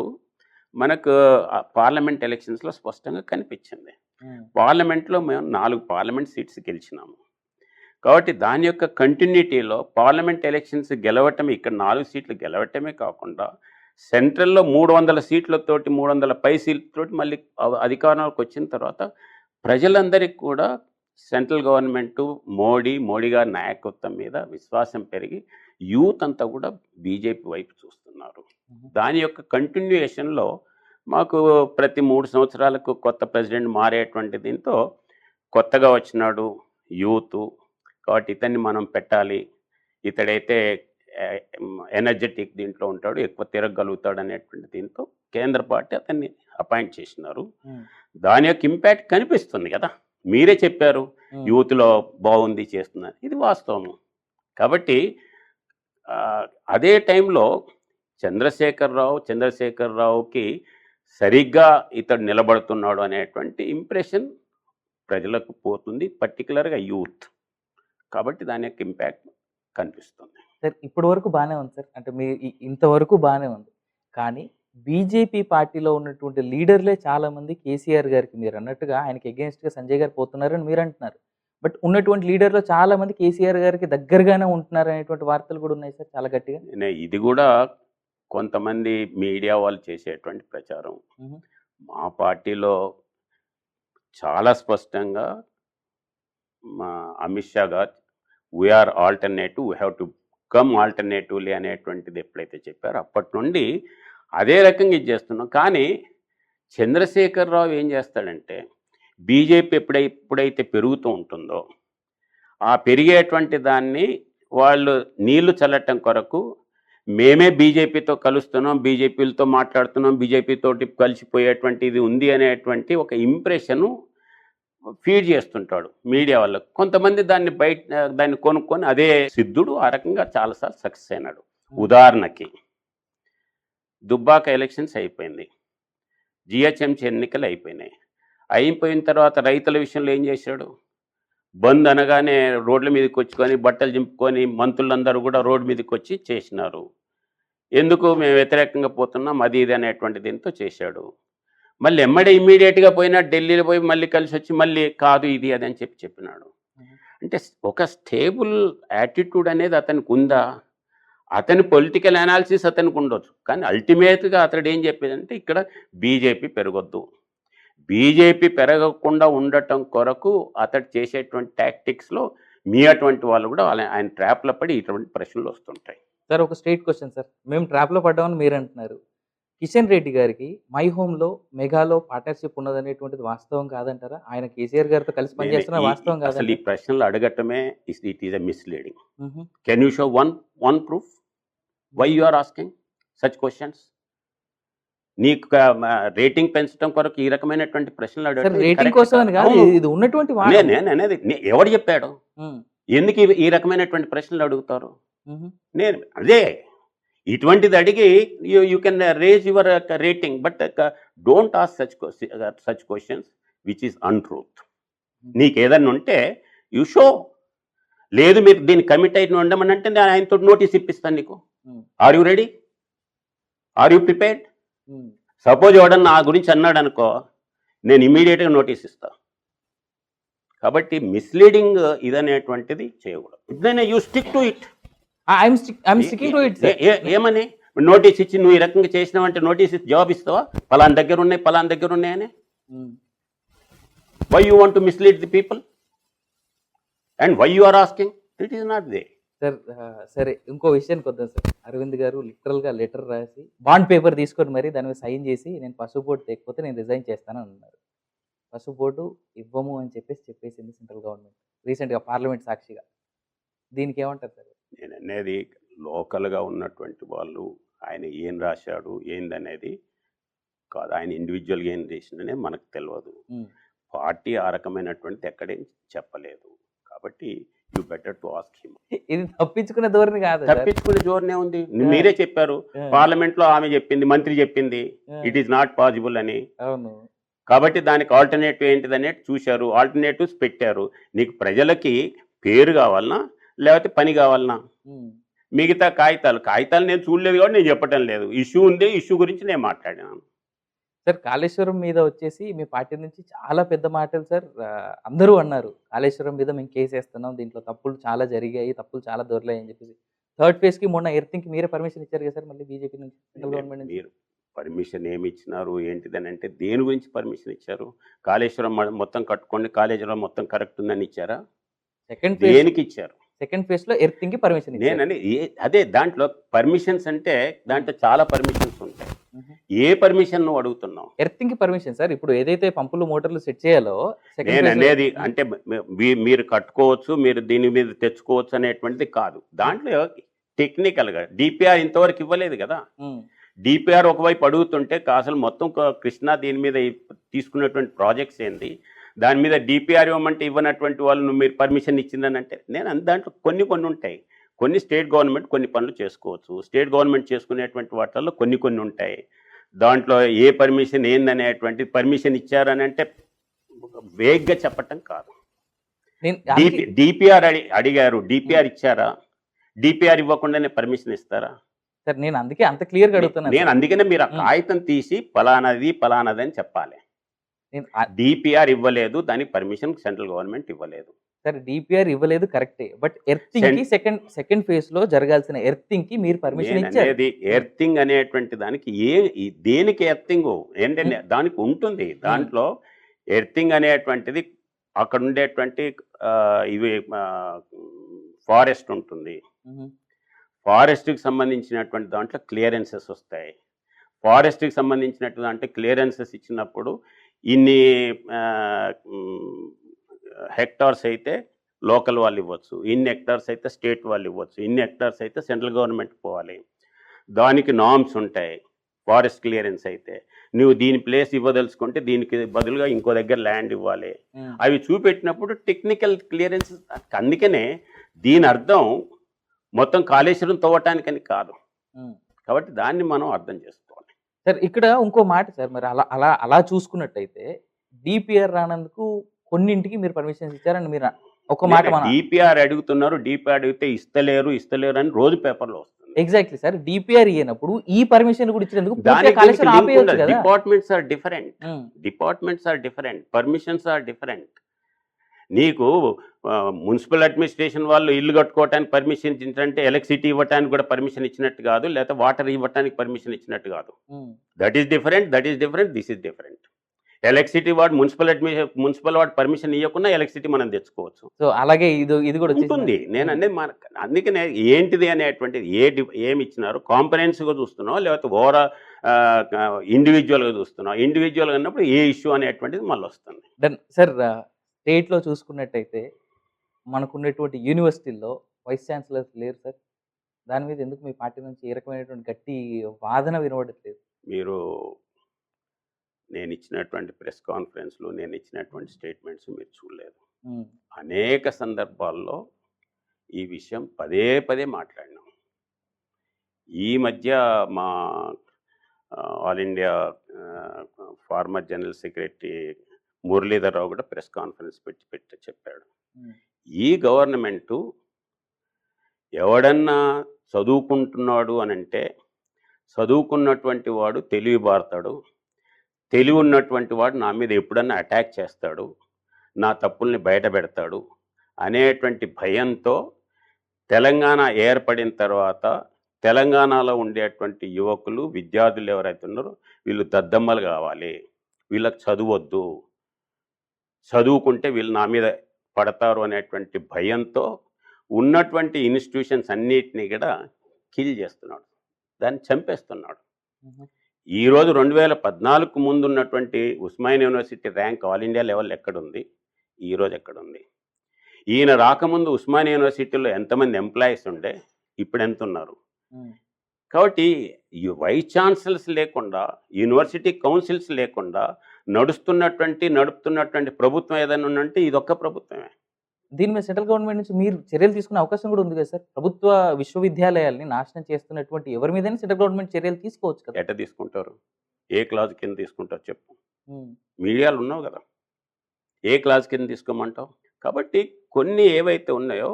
మనకు పార్లమెంట్ ఎలక్షన్స్లో స్పష్టంగా కనిపించింది. పార్లమెంట్లో మేము 4 పార్లమెంట్ సీట్స్ గెలిచినాము. కాబట్టి దాని యొక్క కంటిన్యూటీలో పార్లమెంట్ ఎలక్షన్స్ గెలవటమే, ఇక్కడ 4 సీట్లు గెలవటమే కాకుండా సెంట్రల్లో 300 సీట్లతోటి 300 పై సీట్లతోటి మళ్ళీ అధికారంలోకి వచ్చిన తర్వాత ప్రజలందరికీ కూడా సెంట్రల్ గవర్నమెంటు మోడీ గారి నాయకత్వం మీద విశ్వాసం పెరిగి యూత్ అంతా కూడా బీజేపీ వైపు చూస్తున్నారు. దాని యొక్క కంటిన్యూయేషన్లో మాకు ప్రతి 3 సంవత్సరాలకు కొత్త ప్రెసిడెంట్ మారేటువంటి దీంతో కొత్తగా వచ్చినాడు యూత్, కాబట్టి ఇతన్ని మనం పెట్టాలి, ఇతడైతే ఎనర్జెటిక్ దీంట్లో ఉంటాడు, ఎక్కువ తిరగలుగుతాడు అనేటువంటి దీంతో కేంద్ర పార్టీ అతన్ని అపాయింట్ చేసినారు. దాని యొక్క ఇంపాక్ట్ కనిపిస్తుంది కదా, మీరే చెప్పారు యూత్లో బాగుంది చేస్తున్నారు, ఇది వాస్తవము. కాబట్టి అదే టైంలో చంద్రశేఖరరావుకి సరిగ్గా ఇతడు నిలబడుతున్నాడు అనేటువంటి ఇంప్రెషన్ ప్రజలకు పోతుంది, పర్టికులర్గా యూత్. కాబట్టి దాని యొక్క ఇంపాక్ట్ కనిపిస్తుంది. సార్, ఇప్పటి వరకు బాగానే ఉంది సార్, అంటే మీ ఇంతవరకు బాగానే ఉంది. కానీ బీజేపీ పార్టీలో ఉన్నటువంటి లీడర్లే చాలామంది కేసీఆర్ గారికి మీరు అన్నట్టుగా ఆయనకి ఎగెన్స్ట్గా సంజయ్ గారు పోతున్నారని మీరు అంటున్నారు. బట్ ఉన్నటువంటి లీడర్లో చాలామంది కేసీఆర్ గారికి దగ్గరగానే ఉంటున్నారు అనేటువంటి వార్తలు కూడా ఉన్నాయి సార్ చాలా గట్టిగా. ఇది కూడా కొంతమంది మీడియా వాళ్ళు చేసేటువంటి ప్రచారం. మా పార్టీలో చాలా స్పష్టంగా మా Amit Shah garu we are alternative, we have to come alternatively అనేటువంటిది ఎప్పుడైతే చెప్పారో అప్పటి నుండి అదే రకంగా ఇది చేస్తున్నాం. కానీ చంద్రశేఖరరావు ఏం చేస్తాడంటే బీజేపీ ఎప్పుడైతే పెరుగుతూ ఉంటుందో ఆ పెరిగేటువంటి దాన్ని వాళ్ళు నీళ్లు చల్లటం కొరకు మేమే బీజేపీతో కలుస్తున్నాం, బీజేపీలతో మాట్లాడుతున్నాం, బీజేపీతోటి కలిసిపోయేటువంటి ఇది ఉంది అనేటువంటి ఒక ఇంప్రెషను ఫీడ్ చేస్తుంటాడు మీడియా వాళ్ళకు. కొంతమంది దాన్ని కొనుక్కొని అదే సిద్ధుడు ఆ రకంగా చాలాసార్లు సక్సెస్ అయినాడు. ఉదాహరణకి దుబ్బాక ఎలక్షన్స్ అయిపోయింది, జిహెచ్ఎంసీ ఎన్నికలు అయిపోయినాయి. అయిపోయిన తర్వాత రైతుల విషయంలో ఏం చేశాడు? బంద్ అనగానే రోడ్ల మీదకి వచ్చుకొని బట్టలు చింపుకొని మంత్రులందరూ కూడా రోడ్డు మీదకి వచ్చి చేసినారు. ఎందుకు మేము వ్యతిరేకంగా పోతున్నాం అది ఇది అనేటువంటి దీంతో చేశాడు. మళ్ళీ ఇమ్మీడియట్గా పోయినా ఢిల్లీలో పోయి మళ్ళీ కలిసి వచ్చి మళ్ళీ కాదు ఇది అది అని చెప్పినాడు. అంటే ఒక స్టేబుల్ యాటిట్యూడ్ అనేది అతనికి ఉందా? అతని పొలిటికల్ అనాలిసిస్ అతనికి ఉండొచ్చు, కానీ అల్టిమేట్గా అతడు ఏం చెప్పేదంటే ఇక్కడ బీజేపీ పెరగొద్దు, బీజేపీ పెరగకుండా ఉండటం కొరకు అతడు చేసేటువంటి టాక్టిక్స్లో మీ అటువంటి వాళ్ళు కూడా ఆయన ట్రాప్లో పడి ఇటువంటి ప్రశ్నలు వస్తుంటాయి. సార్ ఒక స్ట్రైట్ క్వశ్చన్ సార్, మేము ట్రాప్లో పడ్డామని మీరు అంటున్నారు. కిషన్ రెడ్డి గారికి మై హోమ్లో మెగాలో పార్ట్నర్షిప్ ఉన్నదనేటువంటిది వాస్తవం కాదంటారా? ఆయన కేసీఆర్ గారితో కలిసి పనిచేస్తున్న వాస్తవం కాదు. అసలు ఈ ప్రశ్నలు అడగటమే it is a misleading. Can you show one proof? Why you are asking such questions? నీకు రేటింగ్ పెంచడం కొరకు ఈ రకమైనటువంటి ప్రశ్నలు అనేది ఎవరు చెప్పాడు? ఎందుకు ఈ రకమైనటువంటి ప్రశ్నలు అడుగుతారు? నేను అదే ఇటువంటిది అడిగి you can raise your rating, but don't ask such questions which is untruth. నీకు ఏదన్నా ఉంటే యూ షో. లేదు మీరు దీన్ని కమిట్ అయిన ఉండమని అంటే నేను ఆయనతో నోటీస్ ఇప్పిస్తాను నీకు. Are you ready? Are you prepared? Suppose ఎవడన్నా నా గురించి అన్నాడు అనుకో, నేను ఇమీడియట్గా నోటీస్ ఇస్తా. కాబట్టి మిస్లీడింగ్ ఇదనేటువంటిది చేయకూడదు. ఇదైనా యూ స్టిక్ టు ఇట్. ఏమని నోటీస్ ఇచ్చి నువ్వు ఈ రకంగా చేసినావంటే నోటీస్ ఇచ్చి జవాబు ఇస్తావా? పలానా దగ్గర ఉన్నాయని. Why you want to mislead the people and why you are asking? It is not they. Sir సరే, ఇంకో విషయానికి వద్దాం సార్. అరవింద్ గారు లిటరల్గా లెటర్ రాసి బాండ్ పేపర్ తీసుకొని మరి దాని మీద సైన్ చేసి నేను పసుపు బోర్డు తెకపోతే నేను రిజైన్ చేస్తానని అన్నారు. పసుపు బోర్డు ఇవ్వము అని చెప్పేసింది సెంట్రల్ గవర్నమెంట్ రీసెంట్గా పార్లమెంట్ సాక్షిగా. దీనికి ఏమంటారు సార్? నేను అనేది లోకల్గా ఉన్నటువంటి వాళ్ళు ఆయన ఏం రాశాడు ఏందనేది కాదు, ఆయన ఇండివిజువల్గా ఏం చేసిందనే మనకు తెలియదు. పార్టీ ఆ రకమైనటువంటి ఎక్కడేం చెప్పలేదు. కాబట్టి you better to ask him. ఇది తప్పించుకునే ధోరణి కాదు. తప్పించుకునే ధోరణి ఉంది. మీరే చెప్పారు పార్లమెంట్ లో, ఆమె చెప్పింది, మంత్రి చెప్పింది ఇట్ ఈస్ నాట్ పాసిబుల్ అని. అవును. కాబట్టి దానికి ఆల్టర్నేటివ్ ఏంటిదనేది చూశారు, ఆల్టర్నేటివ్స్ పెట్టారు. నీకు ప్రజలకి పేరు కావాలన్నా లేకపోతే పని కావాలన్నా? మిగతా కాగితాలు నేను చూడలేదు కాబట్టి నేను చెప్పటం లేదు. ఇష్యూ ఉంది, ఇష్యూ గురించి నేను మాట్లాడినాను. సార్ కాళేశ్వరం మీద వచ్చేసి మీ పార్టీ నుంచి చాలా పెద్ద మాటలు సార్. అందరూ అన్నారు కాళేశ్వరం మీద మేము కేసు వేస్తున్నాం, దీంట్లో తప్పులు చాలా జరిగాయి, తప్పులు చాలా దొరలాయి అని చెప్పేసి. థర్డ్ ఫేజ్కి మొన్న ఎర్తింగ్కి మీరే పర్మిషన్ ఇచ్చారు కదా సార్, మళ్ళీ బీజేపీ నుంచి సెంట్రల్ గవర్నమెంట్ నుంచి. మీరు పర్మిషన్ ఏమి ఇచ్చినారు ఏంటిదని అంటే దేని గురించి పర్మిషన్ ఇచ్చారు? కాళేశ్వరం మొత్తం కట్టుకోండి, కాళేశ్వరం మొత్తం కరెక్ట్ ఉందని ఇచ్చారా? సెకండ్ దేనికి ఇచ్చారు? సెకండ్ ఫేజ్ లో ఎర్తింగ్ కి పర్మిషన్. నేనని అదే దాంట్లో పర్మిషన్స్ అంటే దాంట్లో చాలా పర్మిషన్స్ ఉంటాయి. ఏ పర్మిషన్ నువ్వు అడుగుతున్నావు? ఎర్తింగ్ కి పర్మిషన్ సార్. ఇప్పుడు ఏదైతే పంపులు మోటార్లు సెట్ చేయాలో నేను అనేది అంటే మీరు కట్టుకోవచ్చు, మీరు దీని మీద తెచ్చుకోవచ్చు అనేటువంటిది కాదు. దాంట్లో టెక్నికల్ గా డిపిఆర్ ఇంతవరకు ఇవ్వలేదు కదా. డిపిఆర్ ఒకవైపు అడుగుతుంటే అసలు మొత్తం కృష్ణా దీని మీద తీసుకున్నటువంటి ప్రాజెక్ట్స్ ఏంది, దాని మీద డిపిఆర్ ఇవ్వమంటే ఇవ్వనటువంటి వాళ్ళు మీరు పర్మిషన్ ఇచ్చిందని అంటే నేను దాంట్లో కొన్ని ఉంటాయి. కొన్ని స్టేట్ గవర్నమెంట్ కొన్ని పనులు చేసుకోవచ్చు, స్టేట్ గవర్నమెంట్ చేసుకునేటువంటి వాటిల్లో కొన్ని ఉంటాయి. దాంట్లో ఏ పర్మిషన్ ఏందనేటువంటి పర్మిషన్ ఇచ్చారని అంటే వేగ్గా చెప్పటం కాదు. డిపిఆర్ అడిగారు, డిపిఆర్ ఇచ్చారా? డిపిఆర్ ఇవ్వకుండానే పర్మిషన్ ఇస్తారా? సార్ నేను అందుకే అంత క్లియర్గా అడుగుతున్నాను. నేను అందుకనే మీరు ఆ కాగితం తీసి పలానాది అని చెప్పాలి. డిపిఆర్ ఇవ్వలేదు, దానికి పర్మిషన్ సెంట్రల్ గవర్నమెంట్ ఇవ్వలేదు. సరే డిపిఆర్ ఇవ్వలేదు కరెక్టే, బట్ ఎర్తింగ్ కి సెకండ్ ఫేజ్ లో జరగాల్సిన ఎర్తింగ్ కి మీరు పర్మిషన్ ఇచ్చారు. ఎర్తింగ్ అనేటువంటి దానికి దేనికి ఎర్తింగ్ ఏంటంటే దానికి ఉంటుంది. దాంట్లో ఎర్తింగ్ అనేటువంటిది అక్కడ ఉండేటువంటి ఇవి ఫారెస్ట్ ఉంటుంది. మ్మ్. ఫారెస్ట్కి సంబంధించినటువంటి దాంట్లో క్లియరెన్సెస్ వస్తాయి. ఫారెస్ట్కి సంబంధించినట్టు దాంట్లో క్లియరెన్సెస్ ఇచ్చినప్పుడు ఇన్ని హెక్టార్స్ అయితే లోకల్ వాళ్ళు ఇవ్వచ్చు, ఇన్ని హెక్టార్స్ అయితే స్టేట్ వాళ్ళు ఇవ్వచ్చు, ఇన్ని హెక్టార్స్ అయితే సెంట్రల్ గవర్నమెంట్ పోవాలి. దానికి నామ్స్ ఉంటాయి. ఫారెస్ట్ క్లియరెన్స్ అయితే నువ్వు దీని ప్లేస్ ఇవ్వదలుచుకుంటే దీనికి బదులుగా ఇంకో దగ్గర ల్యాండ్ ఇవ్వాలి. మ్మ్. అవి చూపెట్టినప్పుడు టెక్నికల్ క్లియరెన్స్. అందుకనే దీని అర్థం మొత్తం కాళేశ్వరం తవ్వటానికని కాదు. మ్మ్. కాబట్టి దాన్ని మనం అర్థం చేసుకోవాలి. సార్ ఇక్కడ ఇంకో మాట సార్, మరి అలా అలా అలా చూసుకున్నట్టయితే డిపిఆర్ రానందుకు కొన్నింటికి మీరు పర్మిషన్స్ ఇచ్చారని మీరు ఒక మాట మన డిపిఆర్ అడుగుతున్నారు, డిపిఆర్ అడిగితే ఇస్తలేరు అని రోజు పేపర్లో వస్తుంది. ఎగ్జాక్ట్లీ సార్, డిపిఆర్ ఇయ్యనప్పుడు ఈ పర్మిషన్ కూడా ఇచ్చినందుకు పూర్తిగా కాళేశ్వరం ఆపేయొచ్చు కదా. Departments are different, hmm. Departments are different, permissions are different. నీకు మున్సిపల్ అడ్మినిస్ట్రేషన్ వాళ్ళు ఇల్లు కట్టుకోవటానికి పర్మిషన్ ఇచ్చినట్టే ఎలక్ట్రిసిటీ ఇవ్వటానికి కూడా పర్మిషన్ ఇచ్చినట్టు కాదు, లేకపోతే వాటర్ ఇవ్వటానికి పర్మిషన్ ఇచ్చినట్టు కాదు. మ్మ్. That is different, this is different. Electricity వాడు మున్సిపల్ వాడు పర్మిషన్ ఇవ్వకుండా ఎలక్ట్రిసిటీ మనం తెచ్చుకోవచ్చు. సో అలాగే ఇది కూడా వచ్చేసింది. ఉంటుంది. నేను అనేది అందుకనే ఏంటిది అనేటువంటిది ఏమి ఇచ్చినారు కాంపరెన్స్గా చూస్తున్నావు, లేకపోతే ఓవరాల్ ఇండివిజువల్గా చూస్తున్నావు. ఇండివిజువల్గా అన్నప్పుడు ఏ ఇష్యూ అనేటువంటిది మళ్ళీ వస్తుంది. Done sir. స్టేట్లో చూసుకున్నట్టయితే మనకున్నటువంటి యూనివర్సిటీల్లో వైస్ ఛాన్సలర్స్ లేరు సార్. దాని మీద ఎందుకు మీ పార్టీ నుంచి ఏ రకమైనటువంటి గట్టి వాదన వినబడట్లేదు? మీరు నేను ఇచ్చినటువంటి ప్రెస్ కాన్ఫరెన్స్లు, నేను ఇచ్చినటువంటి స్టేట్మెంట్స్ మీరు చూడలేదు. మ్మ్. అనేక సందర్భాల్లో ఈ విషయం పదే పదే మాట్లాడినాం. ఈ మధ్య మా all India farmer general secretary Muralidhar Rao కూడా ప్రెస్ కాన్ఫరెన్స్ పెట్టి చెప్పాడు, మ్మ్. ఈ గవర్నమెంటు ఎవడన్నా చదువుకుంటున్నాడు అనంటే చదువుకున్నటువంటి వాడు తెలివి బారుతాడు, తెలివి ఉన్నటువంటి వాడు నా మీద ఎప్పుడన్నా అటాక్ చేస్తాడు, నా తప్పుల్ని బయట పెడతాడు అనేటువంటి భయంతో తెలంగాణ ఏర్పడిన తర్వాత తెలంగాణలో ఉండేటువంటి యువకులు, విద్యార్థులు ఎవరైతే ఉన్నారో వీళ్ళు దద్దమ్మలు కావాలి, వీళ్ళకి చదువొద్దు, చదువుకుంటే వీళ్ళు నా మీద పడతారు అనేటువంటి భయంతో ఉన్నటువంటి ఇన్స్టిట్యూషన్స్ అన్నిటినీ కూడా కిల్ చేస్తున్నాడు, దాన్ని చంపేస్తున్నాడు. మ్మ్. ఈరోజు 2014 ముందు ఉన్నటువంటి Osmania university rank all India level ఎక్కడుంది, ఈరోజు ఎక్కడుంది? ఈయన రాకముందు ఉస్మానియా యూనివర్సిటీలో ఎంతమంది ఎంప్లాయీస్ ఉండే, ఇప్పుడు ఎంత ఉన్నారు? మ్మ్. కాబట్టి ఈ వైస్ ఛాన్సలర్స్ లేకుండా, యూనివర్సిటీ కౌన్సిల్స్ లేకుండా నడుపుతున్నటువంటి ప్రభుత్వం ఏదైనా ఉందంటే ఇదొక్క ప్రభుత్వమే. దీని మీద సెంట్రల్ గవర్నమెంట్ నుంచి మీరు చర్యలు తీసుకునే అవకాశం కూడా ఉంది కదా సార్. ప్రభుత్వ విశ్వవిద్యాలయాల్ని నాశనం చేస్తున్నటువంటి ఎవరి మీదైనా సెంట్రల్ గవర్నమెంట్ చర్యలు తీసుకోవచ్చు కదా. ఎట్ట తీసుకుంటారు? ఏ క్లాజ్ కింద తీసుకుంటారు చెప్పు? మ్మ్. మీడియాలు ఉన్నావు కదా, ఏ క్లాజ్ కింద తీసుకోమంటావు? కాబట్టి కొన్ని ఏవైతే ఉన్నాయో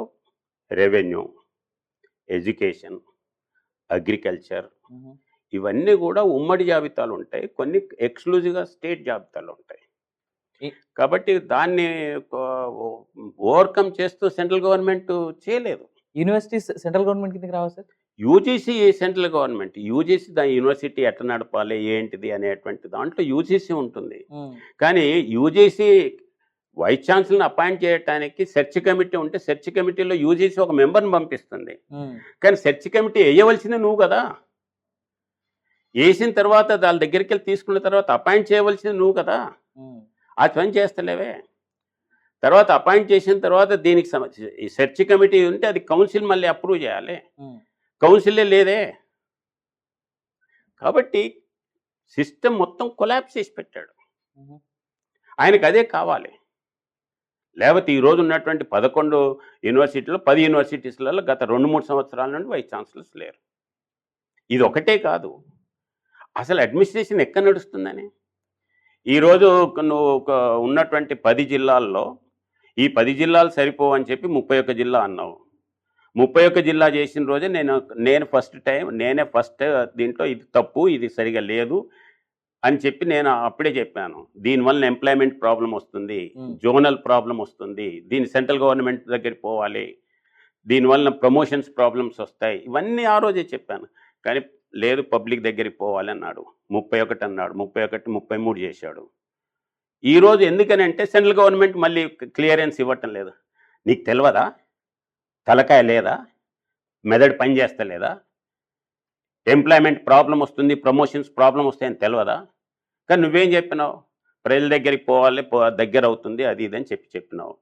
రెవెన్యూ, ఎడ్యుకేషన్, అగ్రికల్చర్, మ్మ్. ఇవన్నీ కూడా ఉమ్మడి జాబితాలు ఉంటాయి, కొన్ని ఎక్స్క్లూజివ్గా స్టేట్ జాబితాలు ఉంటాయి. కాబట్టి దాన్ని ఓవర్కమ్ చేస్తూ సెంట్రల్ గవర్నమెంట్ చేయలేదు. యూనివర్సిటీస్ సెంట్రల్ గవర్నమెంట్ కిందకి రావా sir? UGC central government, UGC దాని యూనివర్సిటీ ఎట్లా నడపాలి ఏంటిది అనేటువంటి దాంట్లో యూజీసీ ఉంటుంది. మ్మ్. కానీ యూజీసీ వైస్ ఛాన్సలర్ని అపాయింట్ చేయడానికి సెర్చ్ కమిటీ ఉంటే సెర్చ్ కమిటీలో యూజీసీ ఒక మెంబర్ని పంపిస్తుంది. మ్మ్. కానీ సెర్చ్ కమిటీ వేయవలసింది నువ్వు కదా, వేసిన తర్వాత దాని దగ్గరికి వెళ్ళి తీసుకున్న తర్వాత అపాయింట్ చేయవలసింది నువ్వు కదా, మ్మ్. ఆ పని చేస్తలేవే. తర్వాత అపాయింట్ చేసిన తర్వాత దీనికి ఈ సెర్చ్ కమిటీ ఉంటే అది కౌన్సిల్ మళ్ళీ అప్రూవ్ చేయాలి, మ్మ్. కౌన్సిలే లేదే. కాబట్టి సిస్టమ్ మొత్తం కొలాప్స్ చేసి పెట్టాడు. మ్మ్. ఆయనకు అదే కావాలి. లేకపోతే ఈరోజు ఉన్నటువంటి 11 యూనివర్సిటీలో 10 యూనివర్సిటీస్లలో గత 2-3 సంవత్సరాల నుండి వైస్ ఛాన్సలర్స్ లేరు. ఇది ఒకటే కాదు, అసలు అడ్మినిస్ట్రేషన్ ఎక్కడ నడుస్తుందని. ఈరోజు నువ్వు ఉన్నటువంటి 10 జిల్లాల్లో ఈ 10 జిల్లాలు సరిపోవని చెప్పి 31 జిల్లా అన్నావు. 31 జిల్లా చేసిన రోజే నేనే ఫస్ట్ దీంట్లో ఇది తప్పు, ఇది సరిగా లేదు అని చెప్పి నేను అప్పుడే చెప్పాను. దీనివల్ల ఎంప్లాయ్మెంట్ ప్రాబ్లం వస్తుంది, జోనల్ ప్రాబ్లం వస్తుంది, దీని సెంట్రల్ గవర్నమెంట్ దగ్గరికి పోవాలి, దీనివల్ల ప్రమోషన్స్ ప్రాబ్లమ్స్ వస్తాయి, ఇవన్నీ ఆ రోజే చెప్పాను. కానీ లేదు, పబ్లిక్ దగ్గరికి పోవాలి అన్నాడు. 31 అన్నాడు, 31, 33 చేశాడు. ఈరోజు ఎందుకనంటే సెంట్రల్ గవర్నమెంట్ మళ్ళీ క్లియరెన్స్ ఇవ్వటం లేదు. నీకు తెలియదా? తలకాయ లేదా? మెదడు పని చేస్తలేదా? ఎంప్లాయ్మెంట్ ప్రాబ్లం వస్తుంది, ప్రమోషన్స్ ప్రాబ్లం వస్తాయని తెలియదా? కానీ నువ్వేం చెప్పినావు? ప్రజల దగ్గరికి పోవాలి, దగ్గర అవుతుంది అది ఇది అని చెప్పినావు.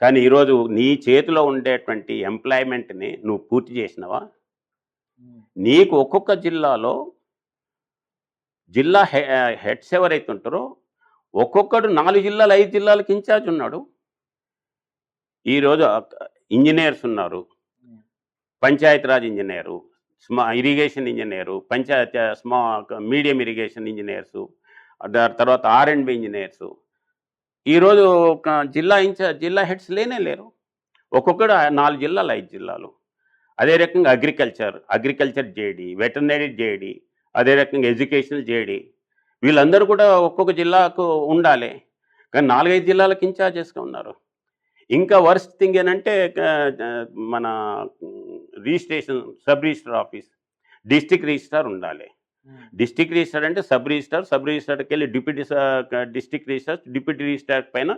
కానీ ఈరోజు నీ చేతిలో ఉండేటువంటి ఎంప్లాయ్మెంట్ని నువ్వు పూర్తి చేసినావా? నీకు ఒక్కొక్క జిల్లాలో జిల్లా హెడ్స్ ఎవరైతే ఉంటారో ఒక్కొక్కడు 4 జిల్లాలు 5 జిల్లాలకు ఇన్ఛార్జ్ ఉన్నాడు. ఈరోజు ఇంజనీర్స్ ఉన్నారు, Panchayati Raj engineer, irrigation engineer, medium irrigation engineers, తర్వాత R&B ఇంజనీర్సు. ఈరోజు ఒక జిల్లా హెడ్స్ లేరు. ఒక్కొక్కడు 4 జిల్లాలు 5 జిల్లాలు. అదే రకంగా అగ్రికల్చర్ జేడీ, వెటర్నరీ జేడీ, అదే రకంగా ఎడ్యుకేషనల్ జేడీ, వీళ్ళందరూ కూడా ఒక్కొక్క జిల్లాకు ఉండాలి. కానీ 4-5 జిల్లాలకు ఇన్ఛార్జెస్గా ఉన్నారు. ఇంకా వర్స్ట్ థింగ్ ఏంటంటే మన registration sub register office, district registrar ఉండాలి. డిస్ట్రిక్ట్ రిజిస్టర్ అంటే సబ్ రిజిస్టర్కి వెళ్ళి డిస్ట్రిక్ట్ రిజిస్టర్, డిప్యూటీ రిజిస్టర్ పైన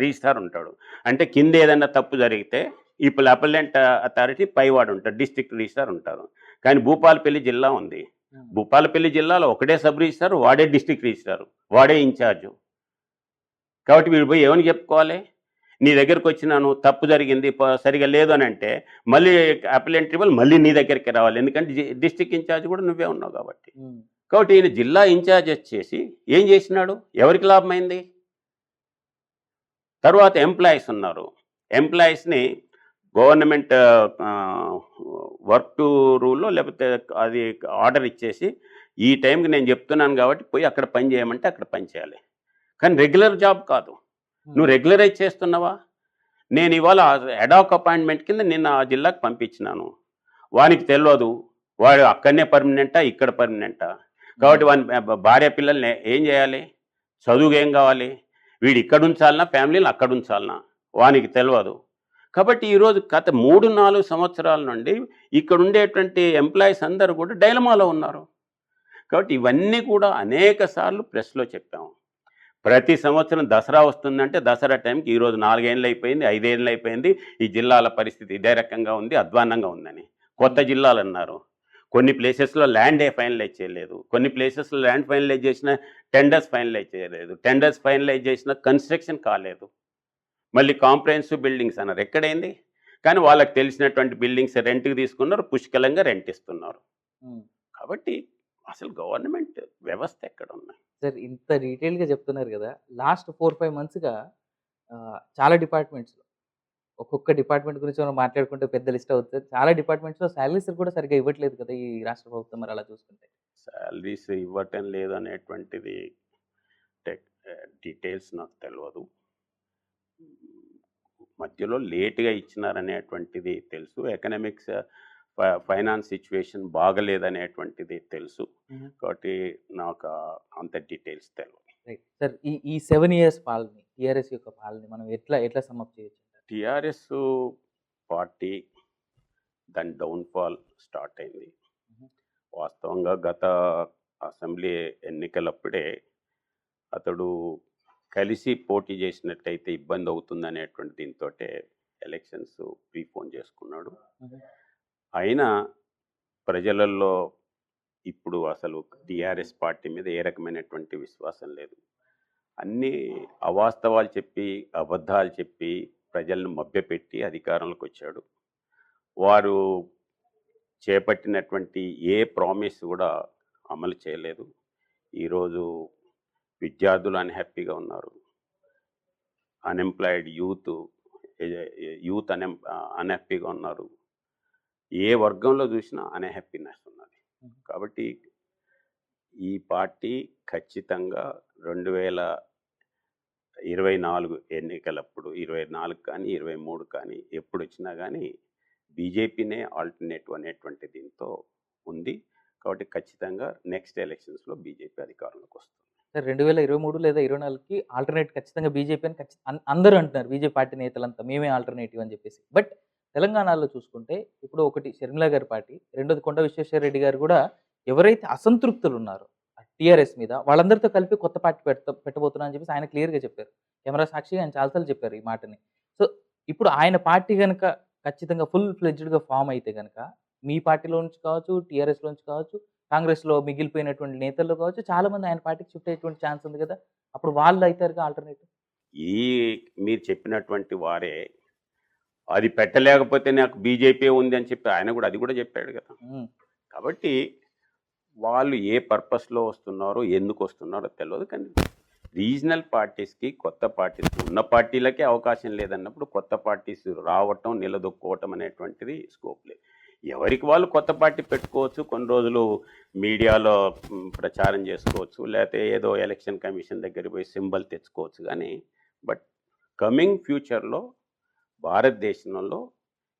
రిజిస్ట్రార్ ఉంటాడు. అంటే కింద ఏదైనా తప్పు జరిగితే ఇప్పుడు అపెల్లెంట్ అథారిటీ పైవాడు ఉంటాడు, డిస్ట్రిక్ట్ రిజిస్ట్రార్ ఉంటారు. కానీ భూపాలపల్లి జిల్లా ఉంది, భూపాలపల్లి జిల్లాలో ఒకటే సబ్ రిజిస్ట్రార్, వాడే డిస్ట్రిక్ట్ రిజిస్ట్రార్, వాడే ఇన్ఛార్జు. కాబట్టి వీడు పోయి ఏమని చెప్పుకోవాలి? నీ దగ్గరకు వచ్చినాను, తప్పు జరిగింది, సరిగా లేదు అని అంటే మళ్ళీ అపెల్లెంట్ ట్రిబ్యునల్ మళ్ళీ నీ దగ్గరికి రావాలి. ఎందుకంటే డిస్ట్రిక్ట్ ఇన్ఛార్జ్ కూడా నువ్వే ఉన్నావు కాబట్టి. కాబట్టి ఈయన జిల్లా ఇన్ఛార్జ్ వచ్చేసి ఏం చేసినాడు? ఎవరికి లాభమైంది? తర్వాత ఎంప్లాయీస్ ఉన్నారు. ఎంప్లాయీస్ని గవర్నమెంట్ వర్క్ టు రూల్లో లేకపోతే అది ఆర్డర్ ఇచ్చేసి ఈ టైంకి నేను చెప్తున్నాను కాబట్టి పోయి అక్కడ పని చేయమంటే అక్కడ పని చేయాలి. కానీ రెగ్యులర్ జాబ్ కాదు. నువ్వు రెగ్యులరైజ్ చేస్తున్నావా? నేను ఇవాళ అడాక్ అపాయింట్మెంట్ కింద నిన్న ఆ జిల్లాకు పంపించినాను. వానికి తెలియదు వాడు అక్కడనే పర్మనెంటా ఇక్కడ పర్మనెంటా. కాబట్టి వాని భార్య పిల్లల్ని ఏం చేయాలి? చదువుకు ఏం కావాలి? వీడు ఇక్కడ ఉంచాలన్నా, ఫ్యామిలీని అక్కడ ఉంచాలన్నా, వానికి తెలియదు. కాబట్టి ఈరోజు గత 3-4 సంవత్సరాల నుండి ఇక్కడ ఉండేటువంటి ఎంప్లాయీస్ అందరూ కూడా డైలమాలో ఉన్నారు. కాబట్టి ఇవన్నీ కూడా అనేక సార్లు ప్రెస్లో చెప్పాము. ప్రతి సంవత్సరం దసరా వస్తుందంటే దసరా టైంకి ఈరోజు 4 ఏళ్ళు అయిపోయింది, 5 ఏళ్ళు అయిపోయింది, ఈ జిల్లాల పరిస్థితి ఇదే రకంగా ఉంది, అధ్వాన్నంగా ఉందని. కొత్త జిల్లాలు అన్నారు. కొన్ని ప్లేసెస్లో ల్యాండే ఫైనలైజ్ చేయలేదు, కొన్ని ప్లేసెస్లో ల్యాండ్ ఫైనలైజ్ చేసిన టెండర్స్ ఫైనలైజ్ చేయలేదు, టెండర్స్ ఫైనలైజ్ చేసిన కన్స్ట్రక్షన్ కాలేదు. మళ్ళీ కాంప్రహెన్సివ్ బిల్డింగ్స్ అన్నారు. ఎక్కడైంది? కానీ వాళ్ళకి తెలిసినటువంటి బిల్డింగ్స్ రెంట్కి తీసుకున్నారు, పుష్కలంగా రెంట్ ఇస్తున్నారు. కాబట్టి అసలు గవర్నమెంట్ వ్యవస్థ ఎక్కడ ఉన్నాయి? సార్ ఇంత డీటెయిల్గా చెప్తున్నారు కదా, లాస్ట్ 4-5 మంత్స్గా చాలా డిపార్ట్మెంట్స్లో ఒక్కొక్క డిపార్ట్మెంట్ గురించి మనం మాట్లాడుకుంటే పెద్ద లిస్ట్ అవుతుంది. చాలా డిపార్ట్మెంట్స్లో శాలరీస్ కూడా సరిగ్గా ఇవ్వట్లేదు కదా ఈ రాష్ట్ర ప్రభుత్వం. మరి అలా చూసుకుంటే శాలరీస్ ఇవ్వటం లేదు అనేటువంటిది డీటెయిల్స్ నాకు తెలియదు. మధ్యలో లేట్గా ఇచ్చినారనేటువంటిది తెలుసు. ఎకనామిక్స్ ఫైనాన్స్ సిచ్యువేషన్ బాగలేదనేటువంటిది తెలుసు. కాబట్టి నాకు అంత డీటెయిల్స్ తెలియదు. రైట్ సార్, ఈ 7 years పాలన, టీఆర్ఎస్ యొక్క పాలన మనం ఎట్లా సమ్మప్ చేయొచ్చు? టీఆర్ఎస్ పార్టీ దాని డౌన్ఫాల్ స్టార్ట్ అయింది. వాస్తవంగా గత అసెంబ్లీ ఎన్నికలప్పుడే అతడు కలిసి పోటీ చేసినట్టయితే ఇబ్బంది అవుతుందనేటువంటి దీంతో ఎలక్షన్స్ ప్రీపోన్ చేసుకున్నాడు. అయినా ప్రజలలో ఇప్పుడు అసలు టీఆర్ఎస్ పార్టీ మీద ఏ రకమైనటువంటి విశ్వాసం లేదు. అన్నీ అవాస్తవాలు చెప్పి, అబద్ధాలు చెప్పి, ప్రజలను మభ్యపెట్టి అధికారంలోకి వచ్చాడు. వారు చేపట్టినటువంటి ఏ ప్రామిస్ కూడా అమలు చేయలేదు. ఈరోజు విద్యార్థులు అన్హ్యాపీగా ఉన్నారు, అన్ఎంప్లాయిడ్ యూత్ అన్హ్యాపీగా ఉన్నారు. ఏ వర్గంలో చూసినా అన్హ్యాపీనెస్ ఉన్నది. కాబట్టి ఈ పార్టీ ఖచ్చితంగా 2024 ఎన్నికలప్పుడు 24 కానీ 23 కానీ ఎప్పుడు వచ్చినా కానీ బీజేపీనే ఆల్టర్నేటివ్ అనేటువంటి దీంతో ఉంది. కాబట్టి ఖచ్చితంగా నెక్స్ట్ ఎలక్షన్స్లో బీజేపీ అధికారంలోకి వస్తుంది. సార్ 2023 లేదా 24కి ఆల్టర్నేట్ ఖచ్చితంగా బీజేపీ అని అందరూ అంటున్నారు, బీజేపీ పార్టీ నేతలంతా మేమే ఆల్టర్నేటివ్ అని చెప్పేసి. బట్ తెలంగాణలో చూసుకుంటే ఇప్పుడు ఒకటి షర్మిల గారి పార్టీ, రెండోది కొండ విశ్వేశ్వర రెడ్డి గారు కూడా ఎవరైతే అసంతృప్తులు ఉన్నారో టీఆర్ఎస్ మీద వాళ్ళందరితో కలిపి కొత్త పార్టీ పెట్టబోతున్నా అని చెప్పేసి ఆయన క్లియర్గా చెప్పారు. కెమెరా సాక్షిగా ఆయన చాలాసార్లు చెప్పారు ఈ మాటని. సో ఇప్పుడు ఆయన పార్టీ కనుక ఖచ్చితంగా ఫుల్ ఫ్లెడ్జ్డ్‌గా ఫార్మ్ అయితే గనక, మీ పార్టీలో నుంచి కావచ్చు, టీఆర్ఎస్‌లో నుంచి కావచ్చు, కాంగ్రెస్‌లో మిగిలిపోయినటువంటి నేతల్లో కావచ్చు, చాలామంది ఆయన పార్టీకి షిఫ్ట్ అయ్యేటువంటి ఛాన్స్ ఉంది కదా! అప్పుడు వాళ్ళు అయితారుగా ఆల్టర్‌నేటివ్. ఈ మీరు చెప్పినటువంటి వారే అది పెట్టలేకపోతే నాకు బీజేపీ ఉంది అని చెప్పి ఆయన కూడా అది కూడా చెప్పాడు కదా. హ్మ్. కాబట్టి వాళ్ళు ఏ పర్పస్లో వస్తున్నారో ఎందుకు వస్తున్నారో తెలియదు. కానీ రీజనల్ పార్టీస్కి కొత్త పార్టీస్ ఉన్న పార్టీలకే అవకాశం లేదన్నప్పుడు కొత్త పార్టీస్ రావటం నిలదొక్కుకోవటం అనేటువంటిది స్కోప్ లేదు. ఎవరికి వాళ్ళు కొత్త పార్టీ పెట్టుకోవచ్చు, కొన్ని రోజులు మీడియాలో ప్రచారం చేసుకోవచ్చు, లేకపోతే ఏదో ఎలక్షన్ కమిషన్ దగ్గరికి పోయి సింబల్ తెచ్చుకోవచ్చు. కానీ బట్ కమింగ్ ఫ్యూచర్లో భారతదేశంలో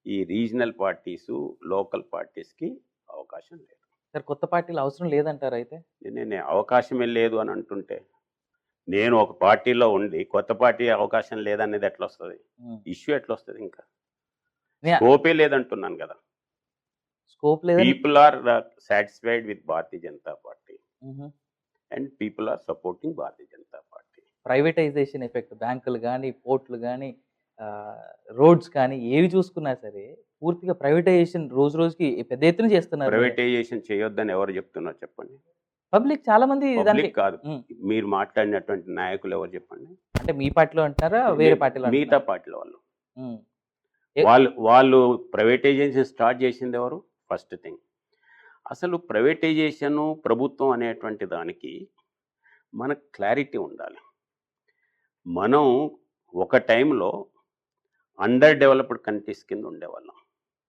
ఈ రీజనల్ పార్టీసు లోకల్ పార్టీస్కి అవకాశం లేదు. సార్ కొత్త పార్టీలు అవసరం లేదంటారా అయితే? నేను అవకాశమే లేదు అని అంటుంటే నేను ఒక పార్టీలో ఉండి కొత్త పార్టీ అవకాశం లేదనేది ఎట్లా వస్తుంది? హ్మ్. ఇష్యూ ఎట్లా వస్తుంది? ఇంకా నే స్కోపే లేదంటున్నాను కదా. స్కోప్ లేదని. People are satisfied with Bharatiya Janata Party హుహు. And people are supporting Bharatiya Janata Party. Privatisation effect బ్యాంకులు గాని, పోర్టులు గాని, రోడ్స్ కానీ ఏవి చూసుకున్నా సరే పూర్తిగా ప్రైవేటైజేషన్ రోజు రోజుకి పెద్ద ఎత్తున చేస్తున్నారు. ప్రైవేటైజేషన్ చేయొద్దని ఎవరు చెప్తున్నారు చెప్పండి? పబ్లిక్ చాలా మంది దానికి. పబ్లిక్ కాదు, హ్మ్. మీరు మాట్లాడినటువంటి నాయకులు ఎవరు చెప్పండి? అంటే మీ పార్టీలో అంటున్నారా? వేరే పార్టీలో మిగతా అంటున్నారా? పార్టీల వాళ్ళు హ్మ్. వాళ్ళు ప్రైవేటైజేషన్ స్టార్ట్ చేసింది ఎవరు? ఫస్ట్ థింగ్ అసలు ప్రైవేటైజేషను ప్రభుత్వం అనేటువంటి దానికి మనకు క్లారిటీ ఉండాలి. మనం ఒక టైంలో అండర్ డెవలప్డ్ కంట్రీస్ కింద ఉండేవాళ్ళం.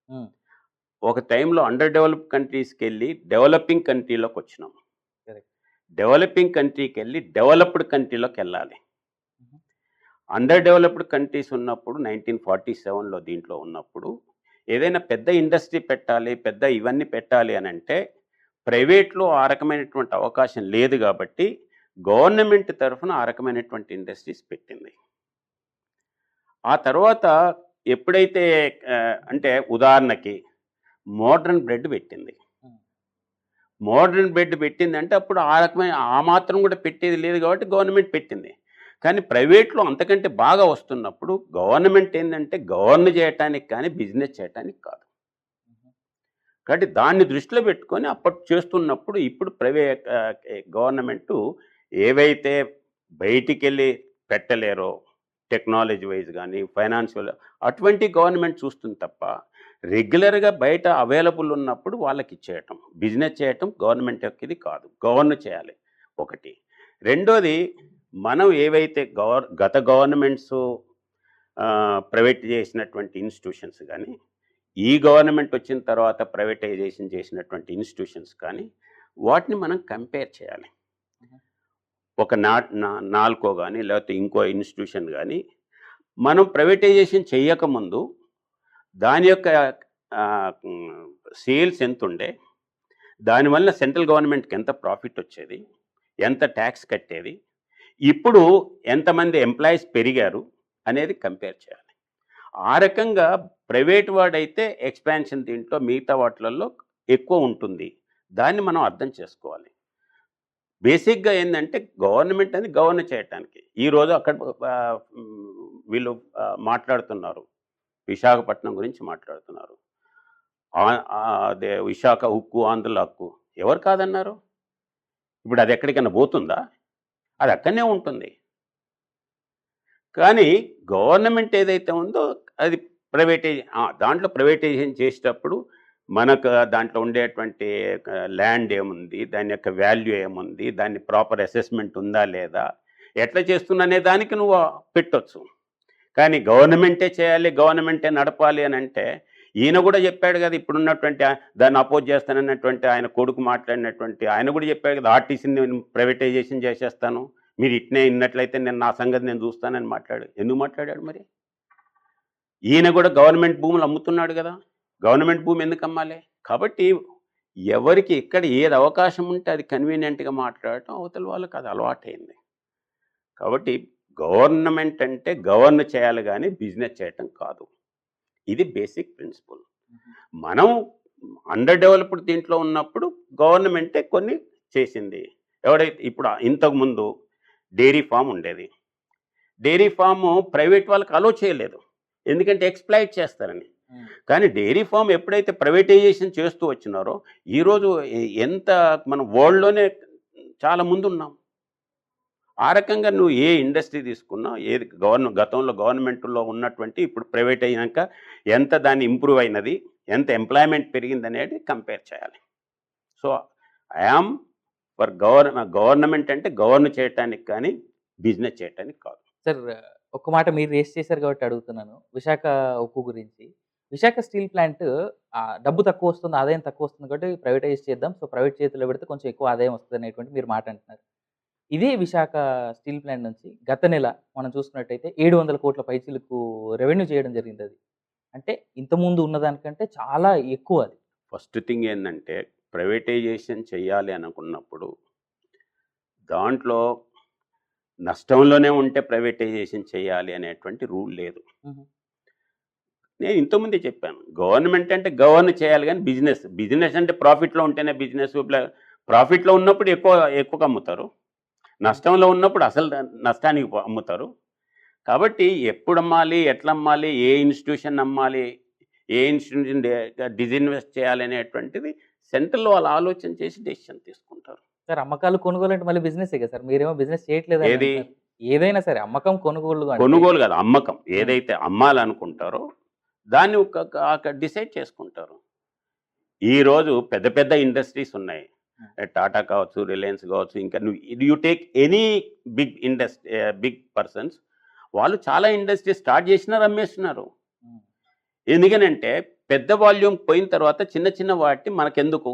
హ్మ్. ఒక టైంలో అండర్ డెవలప్డ్ కంట్రీస్కి వెళ్ళి డెవలపింగ్ కంట్రీలోకి వచ్చినాం. కరెక్ట్. డెవలపింగ్ కంట్రీకి వెళ్ళి డెవలప్డ్ కంట్రీలోకి వెళ్ళాలి. హుహు. అండర్ డెవలప్డ్ కంట్రీస్ ఉన్నప్పుడు 1947లో దీంట్లో ఉన్నప్పుడు ఏదైనా పెద్ద ఇండస్ట్రీ పెట్టాలి, పెద్ద ఇవన్నీ పెట్టాలి అని అంటే ప్రైవేట్లో ఆ రకమైనటువంటి అవకాశం లేదు కాబట్టి గవర్నమెంట్ తరఫున ఆ రకమైనటువంటి ఇండస్ట్రీస్ పెట్టింది. ఆ తర్వాత ఎప్పుడైతే అంటే ఉదాహరణకి మోడర్న్ బ్రెడ్ పెట్టింది. హ్మ్. మోడర్న్ బ్రెడ్ పెట్టిందంటే అప్పుడు ఆ రకమైన ఆ మాత్రం కూడా పెట్టేది లేదు కాబట్టి గవర్నమెంట్ పెట్టింది. కానీ ప్రైవేట్లో అంతకంటే బాగా వస్తున్నప్పుడు గవర్నమెంట్ ఏంటంటే గవర్న్ చేయటానికి కానీ బిజినెస్ చేయటానికి కాదు. హుహు. కాబట్టి దాన్ని దృష్టిలో పెట్టుకొని అప్పటి చేస్తున్నప్పుడు ఇప్పుడు గవర్నమెంటు ఏవైతే బయటికెళ్ళి పెట్టలేరో టెక్నాలజీ వైజ్ కానీ ఫైనాన్షియల్ అటువంటి గవర్నమెంట్ చూస్తుంది తప్ప రెగ్యులర్గా బయట అవైలబుల్ ఉన్నప్పుడు వాళ్ళకి ఇచ్చేయటం బిజినెస్ చేయటం గవర్నమెంట్ యొక్క ఇది కాదు. గవర్న్ చేయాలి ఒకటి. రెండోది మనం ఏవైతే గత గవర్నమెంట్స్ ప్రైవేట్ చేసినటువంటి ఇన్స్టిట్యూషన్స్ కానీ ఈ గవర్నమెంట్ వచ్చిన తర్వాత ప్రైవేటైజేషన్ చేసినటువంటి ఇన్స్టిట్యూషన్స్ కానీ వాటిని మనం కంపేర్ చేయాలి. హుహు. ఒక నాల్కో కానీ లేకపోతే ఇంకో ఇన్స్టిట్యూషన్ కానీ మనం ప్రైవేటైజేషన్ చేయకముందు దాని యొక్క సేల్స్ ఎంత ఉండే, దానివల్ల సెంట్రల్ గవర్నమెంట్కి ఎంత ప్రాఫిట్ వచ్చేది, ఎంత ట్యాక్స్ కట్టేది, ఇప్పుడు ఎంతమంది ఎంప్లాయీస్ పెరిగారు అనేది కంపేర్ చేయాలి. ఆ రకంగా ప్రైవేట్ వాడైతే ఎక్స్పాన్షన్ దీంట్లో మిగతా వాటిలలో ఎక్కువ ఉంటుంది. దాన్ని మనం అర్థం చేసుకోవాలి. బేసిక్గా ఏంటంటే గవర్నమెంట్ అనేది గవర్న్ చేయటానికి ఈరోజు అక్కడ వీళ్ళు మాట్లాడుతున్నారు, విశాఖపట్నం గురించి మాట్లాడుతున్నారు. అదే విశాఖ ఉక్కు ఆంధ్రుల హక్కు ఎవరు కాదన్నారు? ఇప్పుడు అది ఎక్కడికైనా పోతుందా? అది అక్కడనే ఉంటుంది. కానీ గవర్నమెంట్ ఏదైతే ఉందో అది దాంట్లో ప్రైవేటైజేషన్ చేసేటప్పుడు మనకు దాంట్లో ఉండేటువంటి ల్యాండ్ ఏముంది, దాని యొక్క వాల్యూ ఏముంది, దాన్ని ప్రాపర్ అసెస్మెంట్ ఉందా లేదా, ఎట్లా చేస్తున్ననే దానికి నువ్వు పెట్టొచ్చు. కానీ గవర్నమెంటే చేయాలి, గవర్నమెంటే నడపాలి అని అంటే ఈయన కూడా చెప్పాడు కదా, ఇప్పుడున్నటువంటి దాన్ని అపోజ్ చేస్తానన్నటువంటి ఆయన కొడుకు మాట్లాడినటువంటి ఆయన కూడా చెప్పాడు కదా, ఆర్టీసీని నేను ప్రైవేటైజేషన్ చేసేస్తాను, మీరు ఇట్నే ఇన్నట్లయితే నేను నా సంగతి నేను చూస్తానని మాట్లాడు. ఎందుకు మాట్లాడాడు మరి? ఈయన కూడా గవర్నమెంట్ భూములు అమ్ముతున్నాడు కదా, గవర్నమెంట్ భూమి ఎందుకు అమ్మాలి? కాబట్టి ఎవరికి ఎక్కడ ఏది అవకాశం ఉంటే అది కన్వీనియంట్గా మాట్లాడటం అవతల వాళ్ళకి అది అలవాటైంది. కాబట్టి గవర్నమెంట్ అంటే గవర్న్ చేయాలి కానీ బిజినెస్ చేయటం కాదు. ఇది బేసిక్ ప్రిన్సిపల్. మనం అండర్ డెవలప్డ్ దీంట్లో ఉన్నప్పుడు గవర్నమెంటే కొన్ని చేసింది. ఎవడైతే ఇప్పుడు ఇంతకుముందు డైరీ ఫామ్ ఉండేది. డైరీ ఫాము ప్రైవేట్ వాళ్ళకి అలో చేయలేదు, ఎందుకంటే ఎక్స్‌ప్లాయిట్ చేస్తారని. కానీ డైరీ ఫామ్ ఎప్పుడైతే ప్రైవేటైజేషన్ చేస్తూ వచ్చినారో ఈరోజు ఎంత మన వరల్డ్లోనే చాలా ముందు ఉన్నాం. ఆ రకంగా నువ్వు ఏ ఇండస్ట్రీ తీసుకున్నా ఏది గతంలో గవర్నమెంట్లో ఉన్నటువంటి ఇప్పుడు ప్రైవేట్ అయినాక ఎంత దాన్ని ఇంప్రూవ్ అయినది, ఎంత ఎంప్లాయ్మెంట్ పెరిగింది అనేది కంపేర్ చేయాలి. సో ఐఆమ్ ఫర్ గవర్నమెంట్ అంటే గవర్న్ చేయటానికి కానీ బిజినెస్ చేయటానికి కాదు. సార్ ఒక మాట మీరు రేస్ చేశారు కాబట్టి అడుగుతున్నాను. విశాఖ ఉక్కు గురించి. విశాఖ స్టీల్ ప్లాంట్ డబ్బు తక్కువ వస్తుంది, ఆదాయం తక్కువ వస్తుంది కాబట్టి ప్రైవేటైజ్ చేద్దాం. సో ప్రైవేట్ చేతిలో పెడితే కొంచెం ఎక్కువ ఆదాయం వస్తుంది అనేటువంటి మీరు మాట అంటున్నారు. ఇదే విశాఖ స్టీల్ ప్లాంట్ నుంచి గత నెల మనం చూసుకున్నట్టయితే 700 కోట్ల పైచిలకు రెవెన్యూ చేయడం జరిగింది అది. అంటే ఇంతకుముందు ఉన్నదానికంటే చాలా ఎక్కువ అది. ఫస్ట్ థింగ్ ఏంటంటే ప్రైవేటైజేషన్ చేయాలి అనుకున్నప్పుడు దాంట్లో నష్టంలోనే ఉంటే ప్రైవేటైజేషన్ చేయాలి అనేటువంటి రూల్ లేదు. నేను ఇంతకుముందే చెప్పాను, గవర్నమెంట్ అంటే గవర్న్ చేయాలి కానీ బిజినెస్ అంటే ప్రాఫిట్లో ఉంటేనే బిజినెస్. ప్రాఫిట్లో ఉన్నప్పుడు ఎక్కువగా అమ్ముతారు, నష్టంలో ఉన్నప్పుడు అసలు నష్టానికి అమ్ముతారు. కాబట్టి ఎప్పుడు అమ్మాలి, ఎట్లా అమ్మాలి, ఏ ఇన్స్టిట్యూషన్ అమ్మాలి, ఏ ఇన్స్టిట్యూషన్ డిజిన్వెస్ట్ చేయాలి అనేటువంటిది సెంట్రల్లో వాళ్ళు ఆలోచన చేసి డెసిషన్ తీసుకుంటారు. సార్ అమ్మకాలు కొనుగోలు అంటే మళ్ళీ బిజినెస్ కదా సార్, మీరేమో బిజినెస్ చేయట్లేదు. ఏది ఏదైనా సరే అమ్మకం కొనుగోలు కొనుగోలు కాదు, అమ్మకం. ఏదైతే అమ్మాలనుకుంటారో దాన్ని డిసైడ్ చేసుకుంటారు. ఈరోజు పెద్ద పెద్ద ఇండస్ట్రీస్ ఉన్నాయి, టాటా కావచ్చు, రిలయన్స్ కావచ్చు, ఇంకా you take any big persons, వాళ్ళు చాలా ఇండస్ట్రీ స్టార్ట్ చేసినారు, అమ్మేస్తున్నారు. ఎందుకనంటే పెద్ద వాల్యూమ్ పోయిన తర్వాత చిన్న చిన్న వాటిని మనకెందుకు,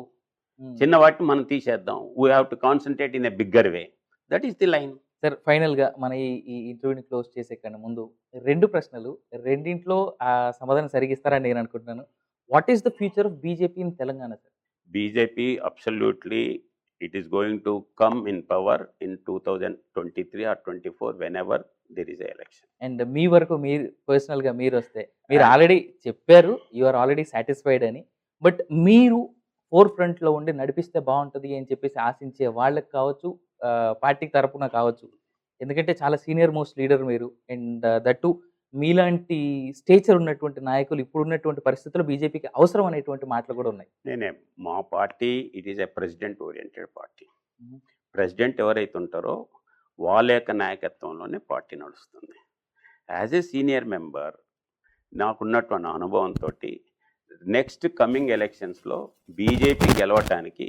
చిన్న వాటిని మనం తీసేద్దాం. We have to concentrate in a bigger way. That is the line. Sir ఫైనల్గా మన ఈ ఇంటర్వ్యూని క్లోజ్ చేసే కన్నా ముందు 2 ప్రశ్నలు, రెండింట్లో సమాధానం సరిగిస్తారని నేను అనుకుంటున్నాను. What is the future of BJP in Telangana sir? BJP absolutely it is going to come in power in 2023 or 24 whenever there is a election. And మీ వరకు మీరు పర్సనల్గా మీరు వస్తే, మీరు ఆల్రెడీ చెప్పారు యు ఆర్ ఆల్రెడీ సాటిస్ఫైడ్ అని, బట్ మీరు ఫోర్ ఫ్రంట్లో ఉండి నడిపిస్తే బాగుంటుంది అని చెప్పేసి ఆశించే వాళ్ళకి కావచ్చు, పార్టీ తరపున కావచ్చు, ఎందుకంటే చాలా సీనియర్ మోస్ట్ లీడర్ మీరు, అండ్ దట్టు మీలాంటి స్టేచర్ ఉన్నటువంటి నాయకులు ఇప్పుడు ఉన్నటువంటి పరిస్థితుల్లో బీజేపీకి అవసరం అనేటువంటి మాటలు కూడా ఉన్నాయి. మా party it is a president oriented party. President ఎవరైతే ఉంటారో వాళ్ళ యొక్క నాయకత్వంలోనే పార్టీ నడుస్తుంది. యాజ్ ఏ సీనియర్ మెంబర్ నాకున్నటువంటి అనుభవంతో నెక్స్ట్ కమింగ్ ఎలక్షన్స్లో బీజేపీ గెలవటానికి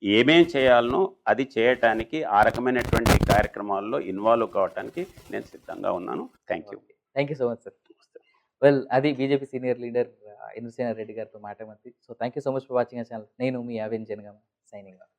ఏమేం చేయాలనో అది చేయటానికి, ఆ రకమైనటువంటి కార్యక్రమాల్లో ఇన్వాల్వ్ కావడానికి నేను సిద్ధంగా ఉన్నాను. Thank you so much sir. Well, అది BJP senior leader Indrasena Reddy గారితో మాట్లాడింది. So thank you so much for watching our channel. నేను మీ యావెన్ జనగామ, సైనింగ్ ఆఫ్.